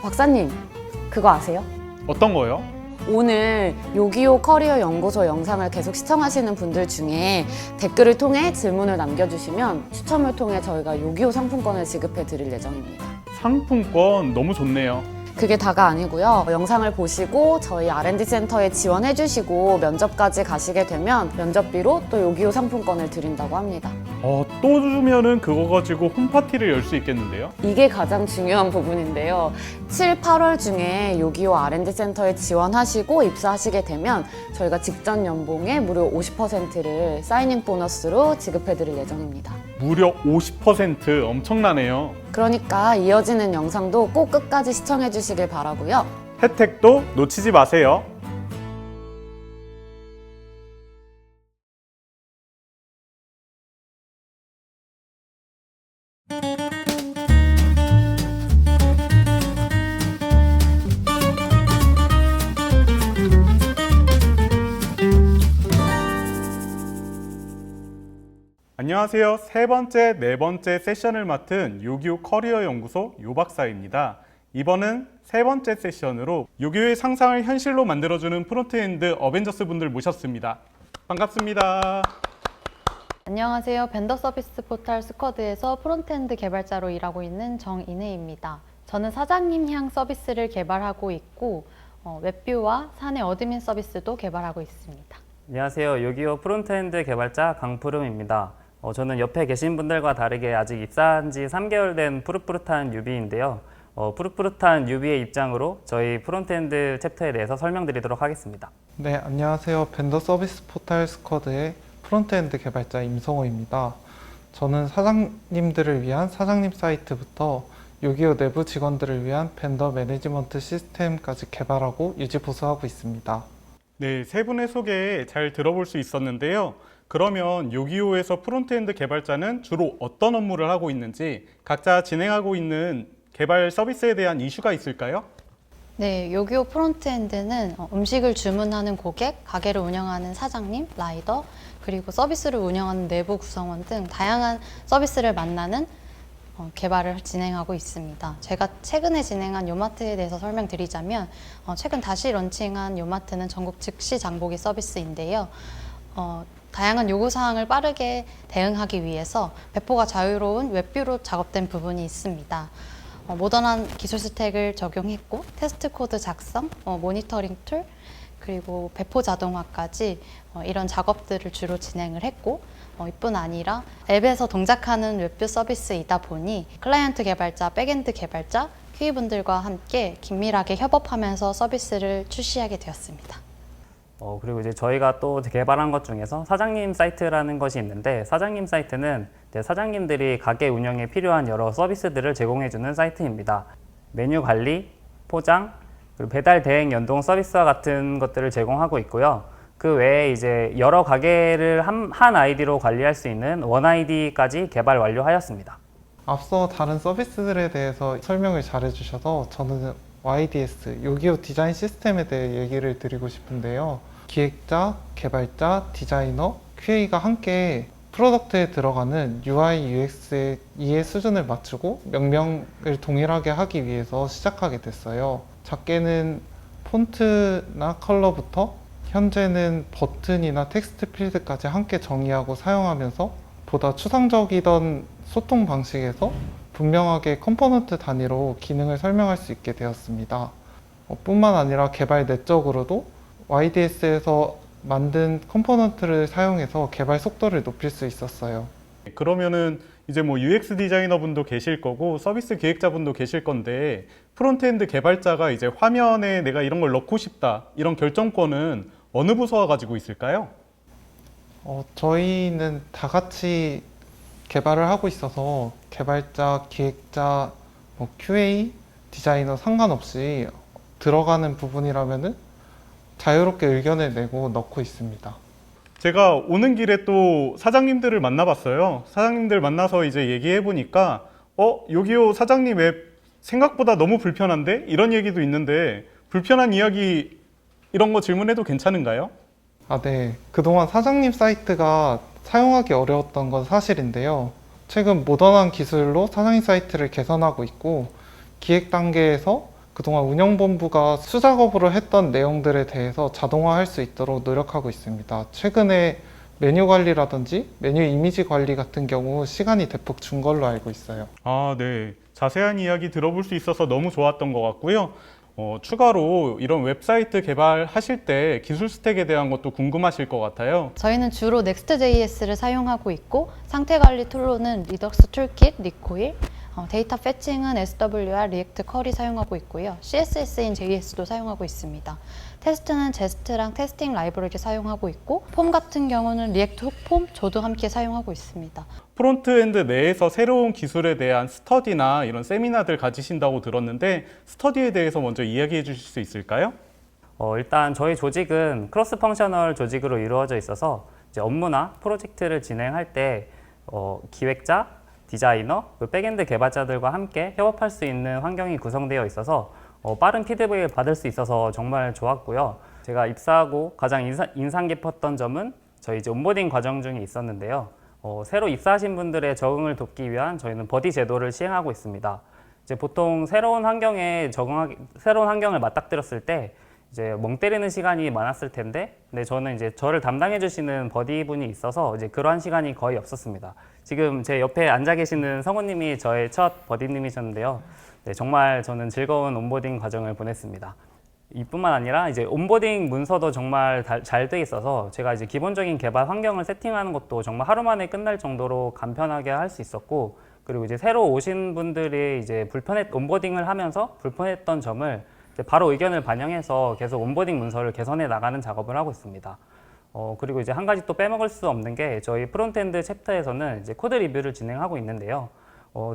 박사님, 그거 아세요? 어떤 거요? 오늘 요기요 커리어 연구소 영상을 계속 시청하시는 분들 중에 댓글을 통해 질문을 남겨주시면 추첨을 통해 저희가 요기요 상품권을 지급해 드릴 예정입니다. 상품권 너무 좋네요. 그게 다가 아니고요. 영상을 보시고 저희 R&D 센터에 지원해 주시고 면접까지 가시게 되면 면접비로 또 요기요 상품권을 드린다고 합니다. 또 주면은 그거 가지고 홈파티를 열 수 있겠는데요? 이게 가장 중요한 부분인데요. 7, 8월 중에 요기요 R&D 센터에 지원하시고 입사하시게 되면 저희가 직전 연봉의 무려 50%를 사이닝 보너스로 지급해 드릴 예정입니다. 무려 50% 엄청나네요. 그러니까 이어지는 영상도 꼭 끝까지 시청해 주시길 바라고요. 혜택도 놓치지 마세요. 안녕하세요. 세 번째, 네 번째 세션을 맡은 요기요 커리어 연구소 요 박사입니다. 이번은 세 번째 세션으로 요기요의 상상을 현실로 만들어주는 프론트엔드 어벤져스 분들 모셨습니다. 반갑습니다. 안녕하세요. 벤더 서비스 포털 스쿼드에서 프론트엔드 개발자로 일하고 있는 정인혜입니다. 저는 사장님 향 서비스를 개발하고 있고 웹뷰와 사내 어드민 서비스도 개발하고 있습니다. 안녕하세요. 요기요 프론트엔드 개발자 강푸름입니다. 저는 옆에 계신 분들과 다르게 아직 입사한 지 3개월 된 푸릇푸릇한 뉴비인데요. 푸릇푸릇한 뉴비의 입장으로 저희 프론트엔드 챕터에 대해서 설명드리도록 하겠습니다. 네, 안녕하세요. 벤더 서비스 포털 스쿼드의 프론트엔드 개발자 임성호입니다. 저는 사장님들을 위한 사장님 사이트부터 요기요 내부 직원들을 위한 벤더 매니지먼트 시스템까지 개발하고 유지 보수하고 있습니다. 네, 세 분의 소개 잘 들어볼 수 있었는데요. 그러면 요기요에서 프론트엔드 개발자는 주로 어떤 업무를 하고 있는지 각자 진행하고 있는 개발 서비스에 대한 이슈가 있을까요? 네, 요기요 프론트엔드는 음식을 주문하는 고객, 가게를 운영하는 사장님, 라이더, 그리고 서비스를 운영하는 내부 구성원 등 다양한 서비스를 만나는 개발을 진행하고 있습니다. 제가 최근에 진행한 요마트에 대해서 설명드리자면 최근 다시 런칭한 요마트는 전국 즉시 장보기 서비스인데요. 다양한 요구사항을 빠르게 대응하기 위해서 배포가 자유로운 웹뷰로 작업된 부분이 있습니다. 모던한 기술 스택을 적용했고 테스트 코드 작성, 모니터링 툴, 그리고 배포 자동화까지 이런 작업들을 주로 진행을 했고 이뿐 아니라 앱에서 동작하는 웹뷰 서비스이다 보니 클라이언트 개발자, 백엔드 개발자, QA분들과 함께 긴밀하게 협업하면서 서비스를 출시하게 되었습니다. 그리고 이제 저희가 또 개발한 것 중에서 사장님 사이트라는 것이 있는데 사장님 사이트는 사장님들이 가게 운영에 필요한 여러 서비스들을 제공해주는 사이트입니다. 메뉴 관리, 포장, 그리고 배달 대행 연동 서비스와 같은 것들을 제공하고 있고요. 그 외에 이제 여러 가게를 한 아이디로 관리할 수 있는 원 아이디까지 개발 완료하였습니다. 앞서 다른 서비스들에 대해서 설명을 잘 해주셔서 저는 YDS, 요기요 디자인 시스템에 대해 얘기를 드리고 싶은데요. 기획자, 개발자, 디자이너, QA가 함께 프로덕트에 들어가는 UI, UX의 이해 수준을 맞추고 명령을 동일하게 하기 위해서 시작하게 됐어요. 작게는 폰트나 컬러부터 현재는 버튼이나 텍스트 필드까지 함께 정의하고 사용하면서 보다 추상적이던 소통 방식에서 분명하게 컴포넌트 단위로 기능을 설명할 수 있게 되었습니다. 뿐만 아니라 개발 내적으로도 YDS에서 만든 컴포넌트를 사용해서 개발 속도를 높일 수 있었어요. 그러면은 이제 뭐 UX 디자이너 분도 계실 거고 서비스 기획자 분도 계실 건데 프론트엔드 개발자가 이제 화면에 내가 이런 걸 넣고 싶다 이런 결정권은 어느 부서가 가지고 있을까요? 저희는 다 같이 개발을 하고 있어서 개발자, 기획자, QA, 디자이너 상관없이 들어가는 부분이라면은 자유롭게 의견을 내고 넣고 있습니다. 제가 오는 길에 또 사장님들을 만나봤어요. 사장님들 만나서 이제 얘기해 보니까 요기요 사장님 앱 생각보다 너무 불편한데? 이런 얘기도 있는데 불편한 이야기 이런 거 질문해도 괜찮은가요? 네. 그동안 사장님 사이트가 사용하기 어려웠던 건 사실인데요. 최근 모던한 기술로 사장님 사이트를 개선하고 있고 기획 단계에서 그동안 운영본부가 수작업으로 했던 내용들에 대해서 자동화할 수 있도록 노력하고 있습니다. 최근에 메뉴 관리라든지 메뉴 이미지 관리 같은 경우 시간이 대폭 준 걸로 알고 있어요. 네. 자세한 이야기 들어볼 수 있어서 너무 좋았던 것 같고요. 추가로 이런 웹사이트 개발하실 때 기술 스택에 대한 것도 궁금하실 것 같아요. 저희는 주로 Next.js를 사용하고 있고 상태 관리 툴로는 리덕스 툴킷, 리코일, 데이터 패칭은 SWR, 리액트 쿼리 사용하고 있고요. CSS인 JS도 사용하고 있습니다. 테스트는 제스트랑 테스팅 라이브러리 사용하고 있고 폼 같은 경우는 리액트 훅폼, 저도 함께 사용하고 있습니다. 프론트엔드 내에서 새로운 기술에 대한 스터디나 이런 세미나들 가지신다고 들었는데 스터디에 대해서 먼저 이야기해 주실 수 있을까요? 일단 저희 조직은 크로스 펑셔널 조직으로 이루어져 있어서 이제 업무나 프로젝트를 진행할 때 기획자, 디자이너, 백엔드 개발자들과 함께 협업할 수 있는 환경이 구성되어 있어서 빠른 피드백을 받을 수 있어서 정말 좋았고요. 제가 입사하고 가장 인상 깊었던 점은 저희 이제 온보딩 과정 중에 있었는데요. 새로 입사하신 분들의 적응을 돕기 위한 저희는 버디 제도를 시행하고 있습니다. 이제 보통 새로운 환경을 맞닥뜨렸을 때 이제 멍 때리는 시간이 많았을 텐데, 근데 저는 이제 저를 담당해 주시는 버디 분이 있어서 이제 그러한 시간이 거의 없었습니다. 지금 제 옆에 앉아 계시는 성우님이 저의 첫 버디님이셨는데요. 네, 정말 저는 즐거운 온보딩 과정을 보냈습니다. 이뿐만 아니라 이제 온보딩 문서도 정말 잘 돼 있어서 제가 이제 기본적인 개발 환경을 세팅하는 것도 정말 하루 만에 끝날 정도로 간편하게 할 수 있었고, 그리고 이제 새로 오신 분들이 이제 온보딩을 하면서 불편했던 점을 이제 바로 의견을 반영해서 계속 온보딩 문서를 개선해 나가는 작업을 하고 있습니다. 그리고 이제 한 가지 또 빼먹을 수 없는 게 저희 프론트엔드 챕터에서는 이제 코드 리뷰를 진행하고 있는데요.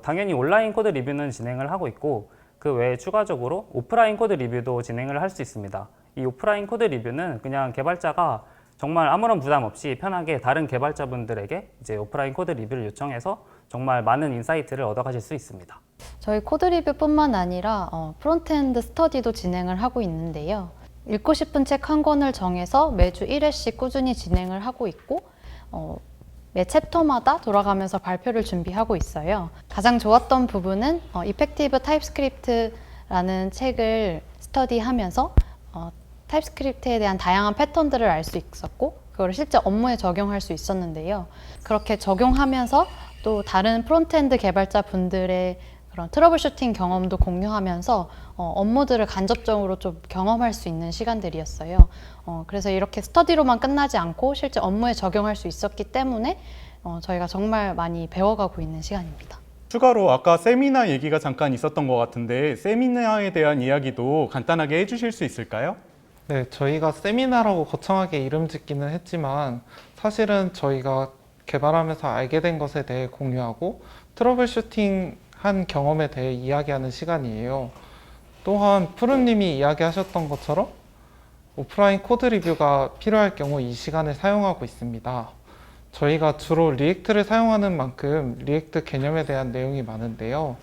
당연히 온라인 코드 리뷰는 진행을 하고 있고 그 외에 추가적으로 오프라인 코드 리뷰도 진행을 할 수 있습니다. 이 오프라인 코드 리뷰는 그냥 개발자가 정말 아무런 부담 없이 편하게 다른 개발자분들에게 이제 오프라인 코드 리뷰를 요청해서 정말 많은 인사이트를 얻어가실 수 있습니다. 저희 코드 리뷰뿐만 아니라 프론트엔드 스터디도 진행을 하고 있는데요. 읽고 싶은 책 한 권을 정해서 매주 1회씩 꾸준히 진행을 하고 있고 매 챕터마다 돌아가면서 발표를 준비하고 있어요. 가장 좋았던 부분은 이펙티브 타입스크립트라는 책을 스터디하면서 타입스크립트에 대한 다양한 패턴들을 알 수 있었고 그걸 실제 업무에 적용할 수 있었는데요. 그렇게 적용하면서 또 다른 프론트엔드 개발자 분들의 그런 트러블 슈팅 경험도 공유하면서 업무들을 간접적으로 좀 경험할 수 있는 시간들이었어요. 그래서 이렇게 스터디로만 끝나지 않고 실제 업무에 적용할 수 있었기 때문에 저희가 정말 많이 배워가고 있는 시간입니다. 추가로 아까 세미나 얘기가 잠깐 있었던 것 같은데 세미나에 대한 이야기도 간단하게 해주실 수 있을까요? 네, 저희가 세미나라고 거창하게 이름 짓기는 했지만 사실은 저희가 개발하면서 알게 된 것에 대해 공유하고 트러블 슈팅 한 경험에 대해 이야기하는 시간이에요. 또한 푸른님이 이야기하셨던 것처럼 오프라인 코드 리뷰가 필요할 경우 이 시간을 사용하고 있습니다. 저희가 주로 리액트를 사용하는 만큼 리액트 개념에 대한 내용이 많은데요.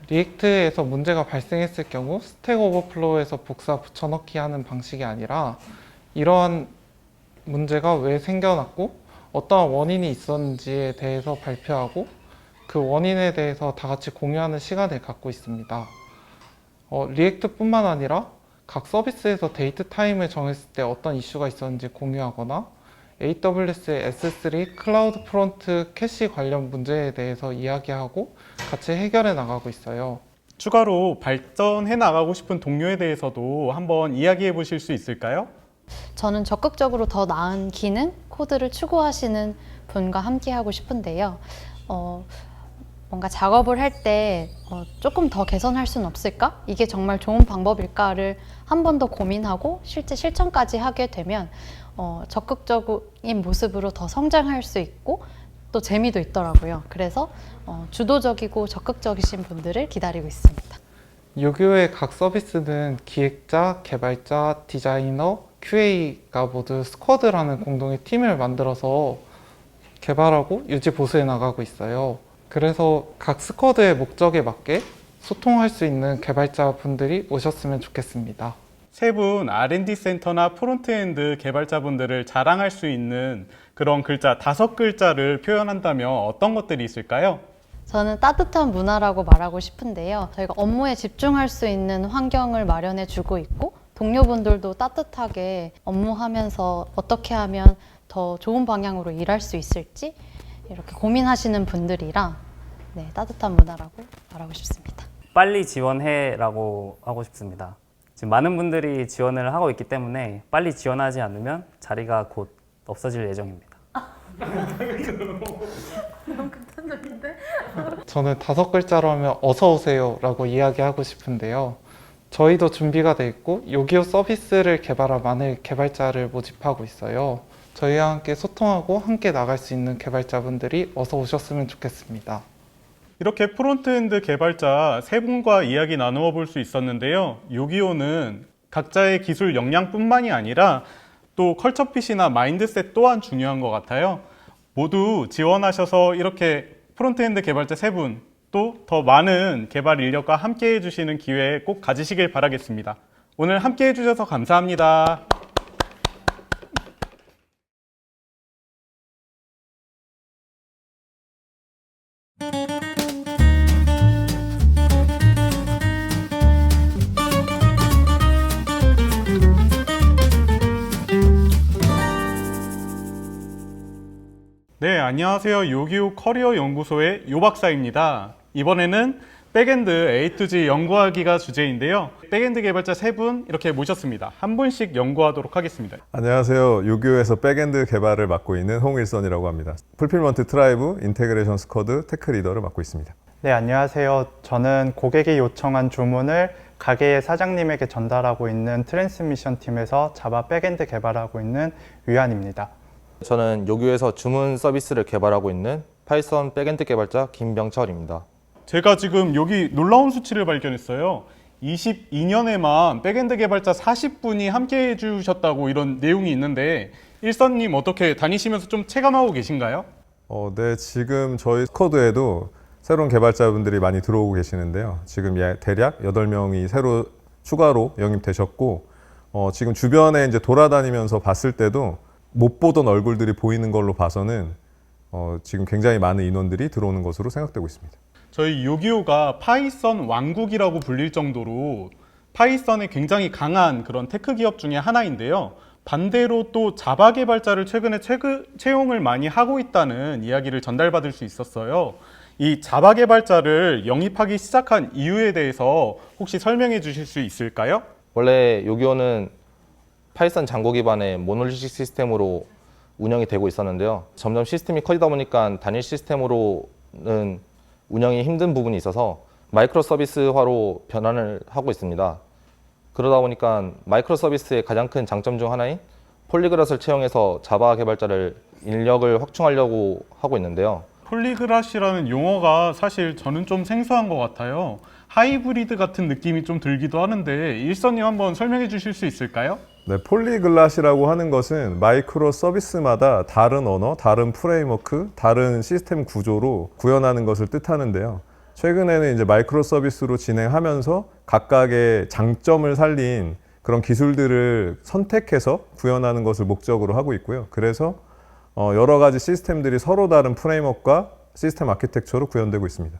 리액트에서 문제가 발생했을 경우 스택 오버플로우에서 복사 붙여넣기 하는 방식이 아니라 이러한 문제가 왜 생겨났고 어떠한 원인이 있었는지에 대해서 발표하고 그 원인에 대해서 다 같이 공유하는 시간을 갖고 있습니다. 리액트뿐만 아니라 각 서비스에서 데이트 타임을 정했을 때 어떤 이슈가 있었는지 공유하거나 AWS의 S3 클라우드 프론트 캐시 관련 문제에 대해서 이야기하고 같이 해결해 나가고 있어요. 추가로 발전해 나가고 싶은 동료에 대해서도 한번 이야기해 보실 수 있을까요? 저는 적극적으로 더 나은 기능, 코드를 추구하시는 분과 함께 하고 싶은데요. 뭔가 작업을 할 때 조금 더 개선할 수는 없을까? 이게 정말 좋은 방법일까를 한 번 더 고민하고 실제 실천까지 하게 되면 적극적인 모습으로 더 성장할 수 있고 또 재미도 있더라고요. 그래서 주도적이고 적극적이신 분들을 기다리고 있습니다. 요교의 각 서비스는 기획자, 개발자, 디자이너, QA가 모두 스쿼드라는 공동의 팀을 만들어서 개발하고 유지 보수해 나가고 있어요. 그래서 각 스쿼드의 목적에 맞게 소통할 수 있는 개발자 분들이 오셨으면 좋겠습니다. 세 분 R&D 센터나 프론트엔드 개발자분들을 자랑할 수 있는 그런 글자 5글자를 표현한다면 어떤 것들이 있을까요? 저는 따뜻한 문화라고 말하고 싶은데요. 저희가 업무에 집중할 수 있는 환경을 마련해 주고 있고 동료분들도 따뜻하게 업무하면서 어떻게 하면 더 좋은 방향으로 일할 수 있을지 이렇게 고민하시는 분들이랑 네, 따뜻한 문화라고 말하고 싶습니다. 빨리 지원해라고 하고 싶습니다. 지금 많은 분들이 지원을 하고 있기 때문에 빨리 지원하지 않으면 자리가 곧 없어질 예정입니다. 너무 극단적인데? 저는 5글자로 하면 어서 오세요라고 이야기하고 싶은데요. 저희도 준비가 돼 있고 요기요 서비스를 개발한 많은 개발자를 모집하고 있어요. 저희와 함께 소통하고 함께 나갈 수 있는 개발자분들이 어서 오셨으면 좋겠습니다. 이렇게 프론트엔드 개발자 세 분과 이야기 나누어 볼 수 있었는데요. 요기요는 각자의 기술 역량뿐만이 아니라 또 컬처핏이나 마인드셋 또한 중요한 것 같아요. 모두 지원하셔서 이렇게 프론트엔드 개발자 세 분, 또 더 많은 개발 인력과 함께 해주시는 기회 꼭 가지시길 바라겠습니다. 오늘 함께 해주셔서 감사합니다. 네, 안녕하세요. 요기요 커리어 연구소의 요 박사입니다. 이번에는 백엔드 A to Z 연구하기가 주제인데요. 백엔드 개발자 세 분 이렇게 모셨습니다. 한 분씩 연구하도록 하겠습니다. 안녕하세요. 요기요에서 백엔드 개발을 맡고 있는 홍일선이라고 합니다. 풀필먼트 트라이브, 인테그레이션 스쿼드, 테크 리더를 맡고 있습니다. 네, 안녕하세요. 저는 고객이 요청한 주문을 가게의 사장님에게 전달하고 있는 트랜스미션 팀에서 자바 백엔드 개발하고 있는 유한입니다. 저는 요기요에서 주문 서비스를 개발하고 있는 파이썬 백엔드 개발자 김병철입니다. 제가 지금 여기 놀라운 수치를 발견했어요. 22년에만 백엔드 개발자 40분이 함께 해주셨다고 이런 내용이 있는데 일선님 어떻게 다니시면서 좀 체감하고 계신가요? 네, 지금 저희 스쿼드에도 새로운 개발자분들이 많이 들어오고 계시는데요. 지금 대략 8명이 새로 추가로 영입되셨고 지금 주변에 이제 돌아다니면서 봤을 때도 못 보던 얼굴들이 보이는 걸로 봐서는 지금 굉장히 많은 인원들이 들어오는 것으로 생각되고 있습니다. 저희 요기요가 파이썬 왕국이라고 불릴 정도로 파이썬에 굉장히 강한 그런 테크 기업 중에 하나인데요. 반대로 또 자바 개발자를 최근에 채용을 많이 하고 있다는 이야기를 전달받을 수 있었어요. 이 자바 개발자를 영입하기 시작한 이유에 대해서 혹시 설명해 주실 수 있을까요? 원래 요기요는 파이썬 장고 기반의 모놀리식 시스템으로 운영이 되고 있었는데요. 점점 시스템이 커지다 보니까 단일 시스템으로는 운영이 힘든 부분이 있어서 마이크로 서비스화로 변환을 하고 있습니다. 그러다 보니까 마이크로 서비스의 가장 큰 장점 중 하나인 폴리그랏을 채용해서 자바 개발자를 인력을 확충하려고 하고 있는데요. 폴리그랏이라는 용어가 사실 저는 좀 생소한 것 같아요. 하이브리드 같은 느낌이 좀 들기도 하는데 일선님 한번 설명해 주실 수 있을까요? 네, 폴리글랏이라고 하는 것은 마이크로 서비스마다 다른 언어, 다른 프레임워크, 다른 시스템 구조로 구현하는 것을 뜻하는데요. 최근에는 이제 마이크로 서비스로 진행하면서 각각의 장점을 살린 그런 기술들을 선택해서 구현하는 것을 목적으로 하고 있고요. 그래서 여러 가지 시스템들이 서로 다른 프레임워크와 시스템 아키텍처로 구현되고 있습니다.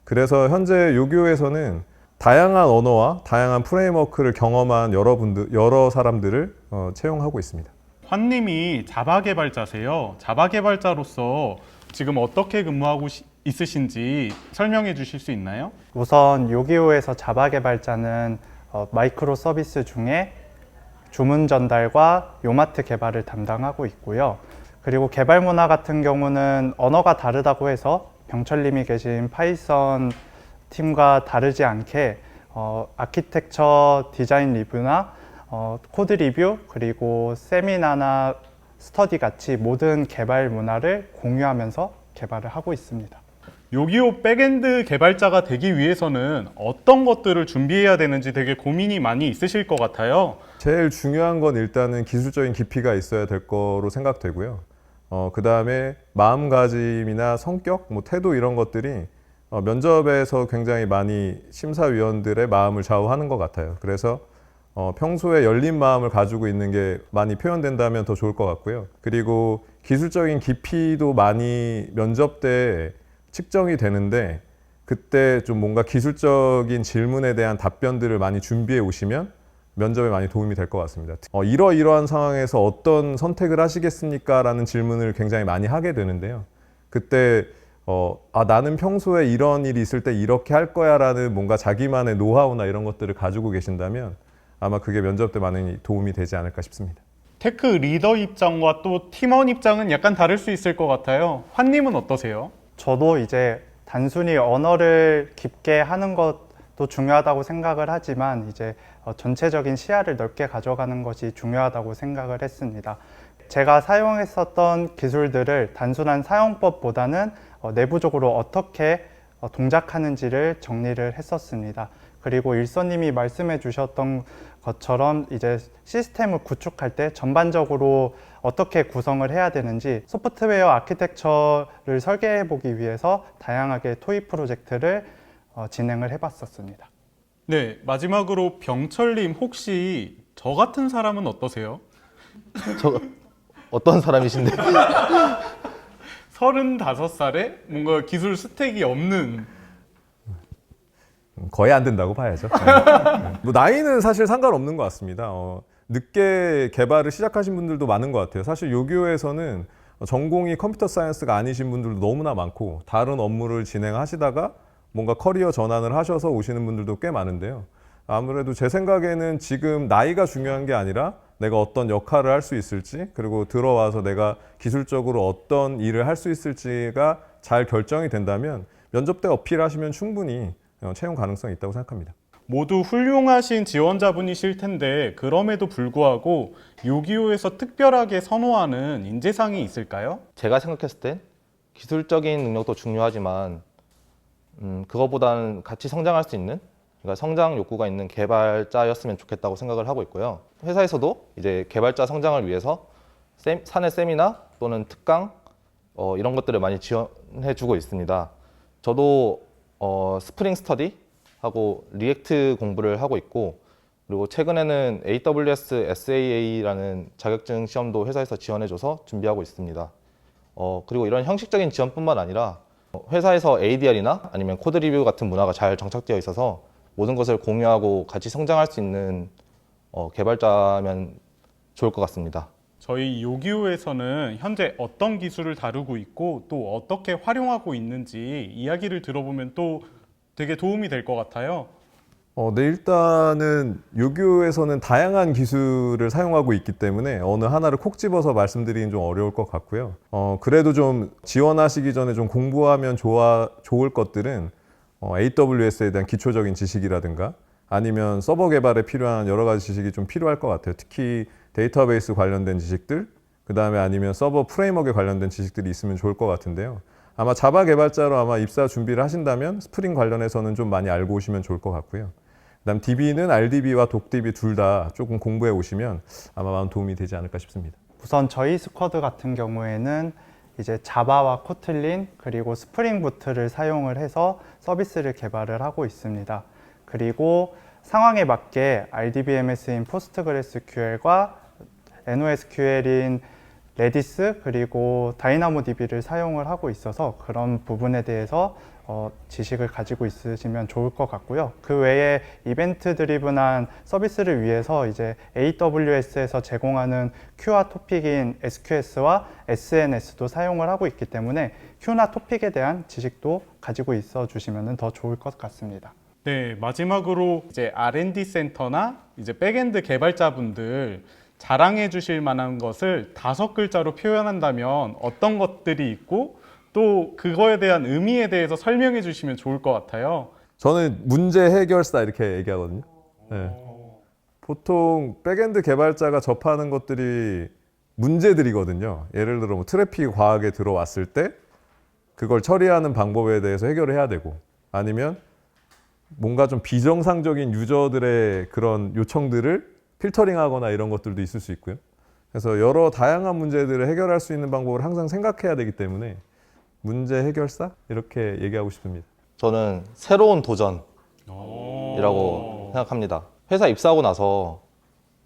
그래서 현재 요기요에서는 다양한 언어와 다양한 프레임워크를 경험한 여러 사람들을 채용하고 있습니다. 환님이 자바 개발자세요. 자바 개발자로서 지금 어떻게 근무하고 있으신지 설명해 주실 수 있나요? 우선 요기요에서 자바 개발자는 마이크로 서비스 중에 주문 전달과 요마트 개발을 담당하고 있고요. 그리고 개발 문화 같은 경우는 언어가 다르다고 해서 병철님이 계신 파이썬 팀과 다르지 않게 아키텍처 디자인 리뷰나 코드 리뷰 그리고 세미나나 스터디 같이 모든 개발 문화를 공유하면서 개발을 하고 있습니다. 요기요 백엔드 개발자가 되기 위해서는 어떤 것들을 준비해야 되는지 되게 고민이 많이 있으실 것 같아요. 제일 중요한 건 일단은 기술적인 깊이가 있어야 될 거로 생각되고요. 그 다음에 마음가짐이나 성격, 태도 이런 것들이 면접에서 굉장히 많이 심사위원들의 마음을 좌우하는 것 같아요. 그래서 평소에 열린 마음을 가지고 있는 게 많이 표현된다면 더 좋을 것 같고요. 그리고 기술적인 깊이도 많이 면접 때 측정이 되는데 그때 좀 뭔가 기술적인 질문에 대한 답변들을 많이 준비해 오시면 면접에 많이 도움이 될 것 같습니다. 이러이러한 상황에서 어떤 선택을 하시겠습니까? 라는 질문을 굉장히 많이 하게 되는데요. 그때 나는 평소에 이런 일이 있을 때 이렇게 할 거야 라는 뭔가 자기만의 노하우나 이런 것들을 가지고 계신다면 아마 그게 면접 때 많이 도움이 되지 않을까 싶습니다. 테크 리더 입장과 또 팀원 입장은 약간 다를 수 있을 것 같아요. 환님은 어떠세요? 저도 이제 단순히 언어를 깊게 하는 것도 중요하다고 생각을 하지만 이제 전체적인 시야를 넓게 가져가는 것이 중요하다고 생각을 했습니다. 제가 사용했었던 기술들을 단순한 사용법보다는 내부적으로 어떻게 동작하는지를 정리를 했었습니다. 그리고 일선님이 말씀해 주셨던 것처럼 이제 시스템을 구축할 때 전반적으로 어떻게 구성을 해야 되는지 소프트웨어 아키텍처를 설계해 보기 위해서 다양하게 토익 프로젝트를 진행을 해 봤었습니다. 네, 마지막으로 병철님 혹시 저 같은 사람은 어떠세요? 어떤 사람이신데? 35살에 뭔가 기술 스택이 없는 거의 안 된다고 봐야죠. 뭐 나이는 사실 상관없는 것 같습니다. 늦게 개발을 시작하신 분들도 많은 것 같아요. 사실 요기요에서는 전공이 컴퓨터 사이언스가 아니신 분들도 너무나 많고 다른 업무를 진행하시다가 뭔가 커리어 전환을 하셔서 오시는 분들도 꽤 많은데요. 아무래도 제 생각에는 지금 나이가 중요한 게 아니라 내가 어떤 역할을 할 수 있을지 그리고 들어와서 내가 기술적으로 어떤 일을 할 수 있을지가 잘 결정이 된다면 면접 때 어필하시면 충분히 채용 가능성이 있다고 생각합니다. 모두 훌륭하신 지원자분이실 텐데 그럼에도 불구하고 요기요에서 특별하게 선호하는 인재상이 있을까요? 제가 생각했을 땐 기술적인 능력도 중요하지만 그거보다는 같이 성장할 수 있는, 그러니까 성장 욕구가 있는 개발자였으면 좋겠다고 생각을 하고 있고요. 회사에서도 이제 개발자 성장을 위해서 사내 세미나 또는 특강 이런 것들을 많이 지원해주고 있습니다. 저도 스프링 스터디하고 리액트 공부를 하고 있고, 그리고 최근에는 AWS SAA라는 자격증 시험도 회사에서 지원해줘서 준비하고 있습니다. 그리고 이런 형식적인 지원뿐만 아니라 회사에서 ADR이나 아니면 코드 리뷰 같은 문화가 잘 정착되어 있어서 모든 것을 공유하고 같이 성장할 수 있는 개발자면 좋을 것 같습니다. 저희 요기요에서는 현재 어떤 기술을 다루고 있고 또 어떻게 활용하고 있는지 이야기를 들어보면 또 되게 도움이 될 것 같아요. 네, 일단은 요기요에서는 다양한 기술을 사용하고 있기 때문에 어느 하나를 콕 집어서 말씀드리긴 좀 어려울 것 같고요. 그래도 좀 지원하시기 전에 좀 공부하면 좋을 것들은 AWS에 대한 기초적인 지식이라든가 아니면 서버 개발에 필요한 여러 가지 지식이 좀 필요할 것 같아요. 특히 데이터베이스 관련된 지식들, 그 다음에 아니면 서버 프레임워크에 관련된 지식들이 있으면 좋을 것 같은데요. 아마 자바 개발자로 아마 입사 준비를 하신다면 스프링 관련해서는 좀 많이 알고 오시면 좋을 것 같고요. 그다음 DB는 RDB와 독DB 둘 다 조금 공부해 오시면 아마 많은 도움이 되지 않을까 싶습니다. 우선 저희 스쿼드 같은 경우에는 이제 자바와 코틀린 그리고 스프링 부트를 사용을 해서 서비스를 개발을 하고 있습니다. 그리고 상황에 맞게 RDBMS인 포스트그레스QL과 NoSQL인 레디스 그리고 다이나모DB를 사용을 하고 있어서 그런 부분에 대해서 지식을 가지고 있으시면 좋을 것 같고요. 그 외에 이벤트 드리븐한 서비스를 위해서 이제 AWS에서 제공하는 Q와 토픽인 SQS와 SNS도 사용을 하고 있기 때문에 Q나 토픽에 대한 지식도 가지고 있어 주시면 더 좋을 것 같습니다. 네, 마지막으로 이제 R&D 센터나 이제 백엔드 개발자분들 자랑해 주실 만한 것을 5글자로 표현한다면 어떤 것들이 있고 또 그거에 대한 의미에 대해서 설명해 주시면 좋을 것 같아요. 저는 문제 해결사 이렇게 얘기하거든요. 네. 보통 백엔드 개발자가 접하는 것들이 문제들이거든요. 예를 들어 뭐 트래픽이 과하게 들어왔을 때 그걸 처리하는 방법에 대해서 해결을 해야 되고, 아니면 뭔가 좀 비정상적인 유저들의 그런 요청들을 필터링하거나 이런 것들도 있을 수 있고요. 그래서 여러 다양한 문제들을 해결할 수 있는 방법을 항상 생각해야 되기 때문에 문제 해결사? 이렇게 얘기하고 싶습니다. 저는 새로운 도전이라고 생각합니다. 회사 입사하고 나서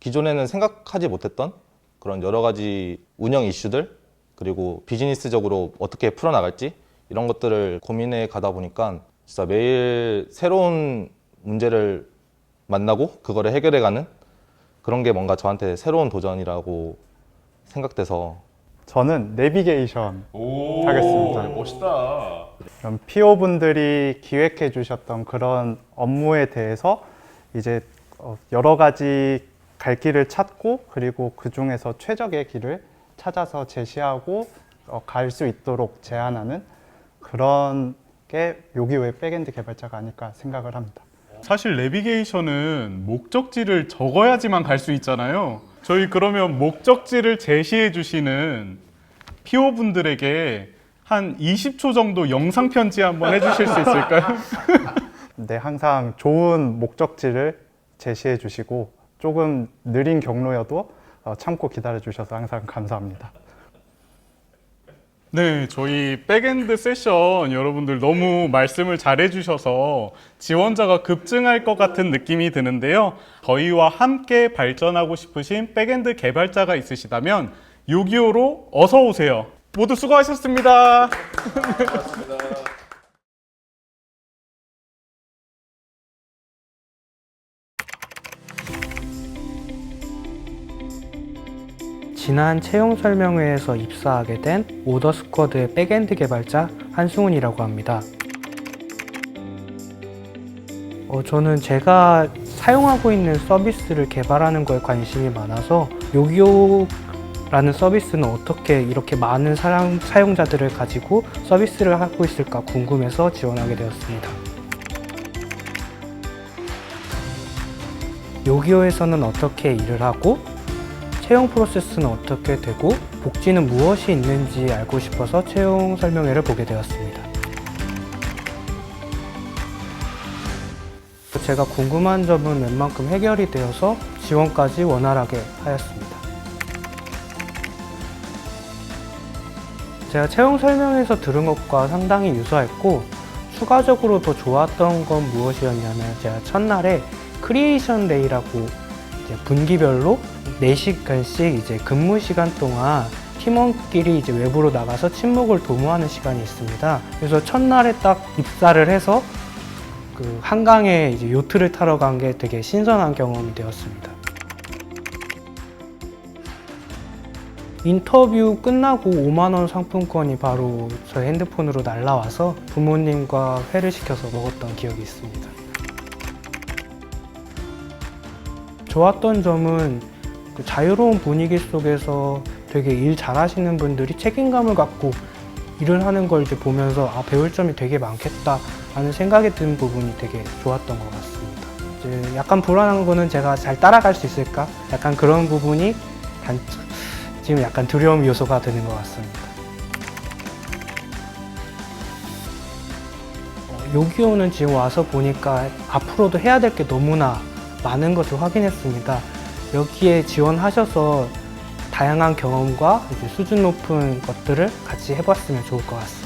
기존에는 생각하지 못했던 그런 여러 가지 운영 이슈들, 그리고 비즈니스적으로 어떻게 풀어나갈지 이런 것들을 고민해 가다 보니까 진짜 매일 새로운 문제를 만나고 그거를 해결해가는 그런 게 뭔가 저한테 새로운 도전이라고 생각돼서 저는 내비게이션 하겠습니다. 멋있다. 그럼 PO분들이 기획해 주셨던 그런 업무에 대해서 이제 여러 가지 갈 길을 찾고 그리고 그 중에서 최적의 길을 찾아서 제시하고 갈 수 있도록 제안하는 그런 게 요기요의 백엔드 개발자가 아닐까 생각을 합니다. 사실 내비게이션은 목적지를 적어야지만 갈 수 있잖아요. 저희 그러면 목적지를 제시해 주시는 PO분들에게 한 20초 정도 영상 편지 한번 해주실 수 있을까요? 네, 항상 좋은 목적지를 제시해 주시고 조금 느린 경로여도 참고 기다려 주셔서 항상 감사합니다. 네, 저희 백엔드 세션 여러분들 너무 말씀을 잘해 주셔서 지원자가 급증할 것 같은 느낌이 드는데요. 저희와 함께 발전하고 싶으신 백엔드 개발자가 있으시다면 요기요로 어서 오세요. 모두 수고하셨습니다. 지난 채용 설명회에서 입사하게 된 오더스쿼드의 백엔드 개발자 한승훈이라고 합니다. 저는 제가 사용하고 있는 서비스를 개발하는 거에 관심이 많아서 요기요라는 서비스는 어떻게 이렇게 많은 사용자들을 가지고 서비스를 하고 있을까 궁금해서 지원하게 되었습니다. 요기요에서는 어떻게 일을 하고 채용 프로세스는 어떻게 되고 복지는 무엇이 있는지 알고 싶어서 채용 설명회를 보게 되었습니다. 제가 궁금한 점은 웬만큼 해결이 되어서 지원까지 원활하게 하였습니다. 제가 채용 설명회에서 들은 것과 상당히 유사했고 추가적으로 더 좋았던 건 무엇이었냐면 제가 첫날에 크리에이션 데이라고 이제 분기별로 4시간씩 이제 근무 시간 동안 팀원끼리 이제 외부로 나가서 친목을 도모하는 시간이 있습니다. 그래서 첫날에 딱 입사를 해서 그 한강에 이제 요트를 타러 간 게 되게 신선한 경험이 되었습니다. 인터뷰 끝나고 5만 원 상품권이 바로 저희 핸드폰으로 날라와서 부모님과 회를 시켜서 먹었던 기억이 있습니다. 좋았던 점은 그 자유로운 분위기 속에서 되게 일 잘하시는 분들이 책임감을 갖고 일을 하는 걸 이제 보면서 배울 점이 되게 많겠다 라는 생각이 든 부분이 되게 좋았던 것 같습니다. 이제 약간 불안한 거는 제가 잘 따라갈 수 있을까? 약간 그런 부분이 지금 약간 두려움 요소가 되는 것 같습니다. 요기요는 지금 와서 보니까 앞으로도 해야 될 게 너무나 많은 것을 확인했습니다. 여기에 지원하셔서 다양한 경험과 이제 수준 높은 것들을 같이 해봤으면 좋을 것 같습니다.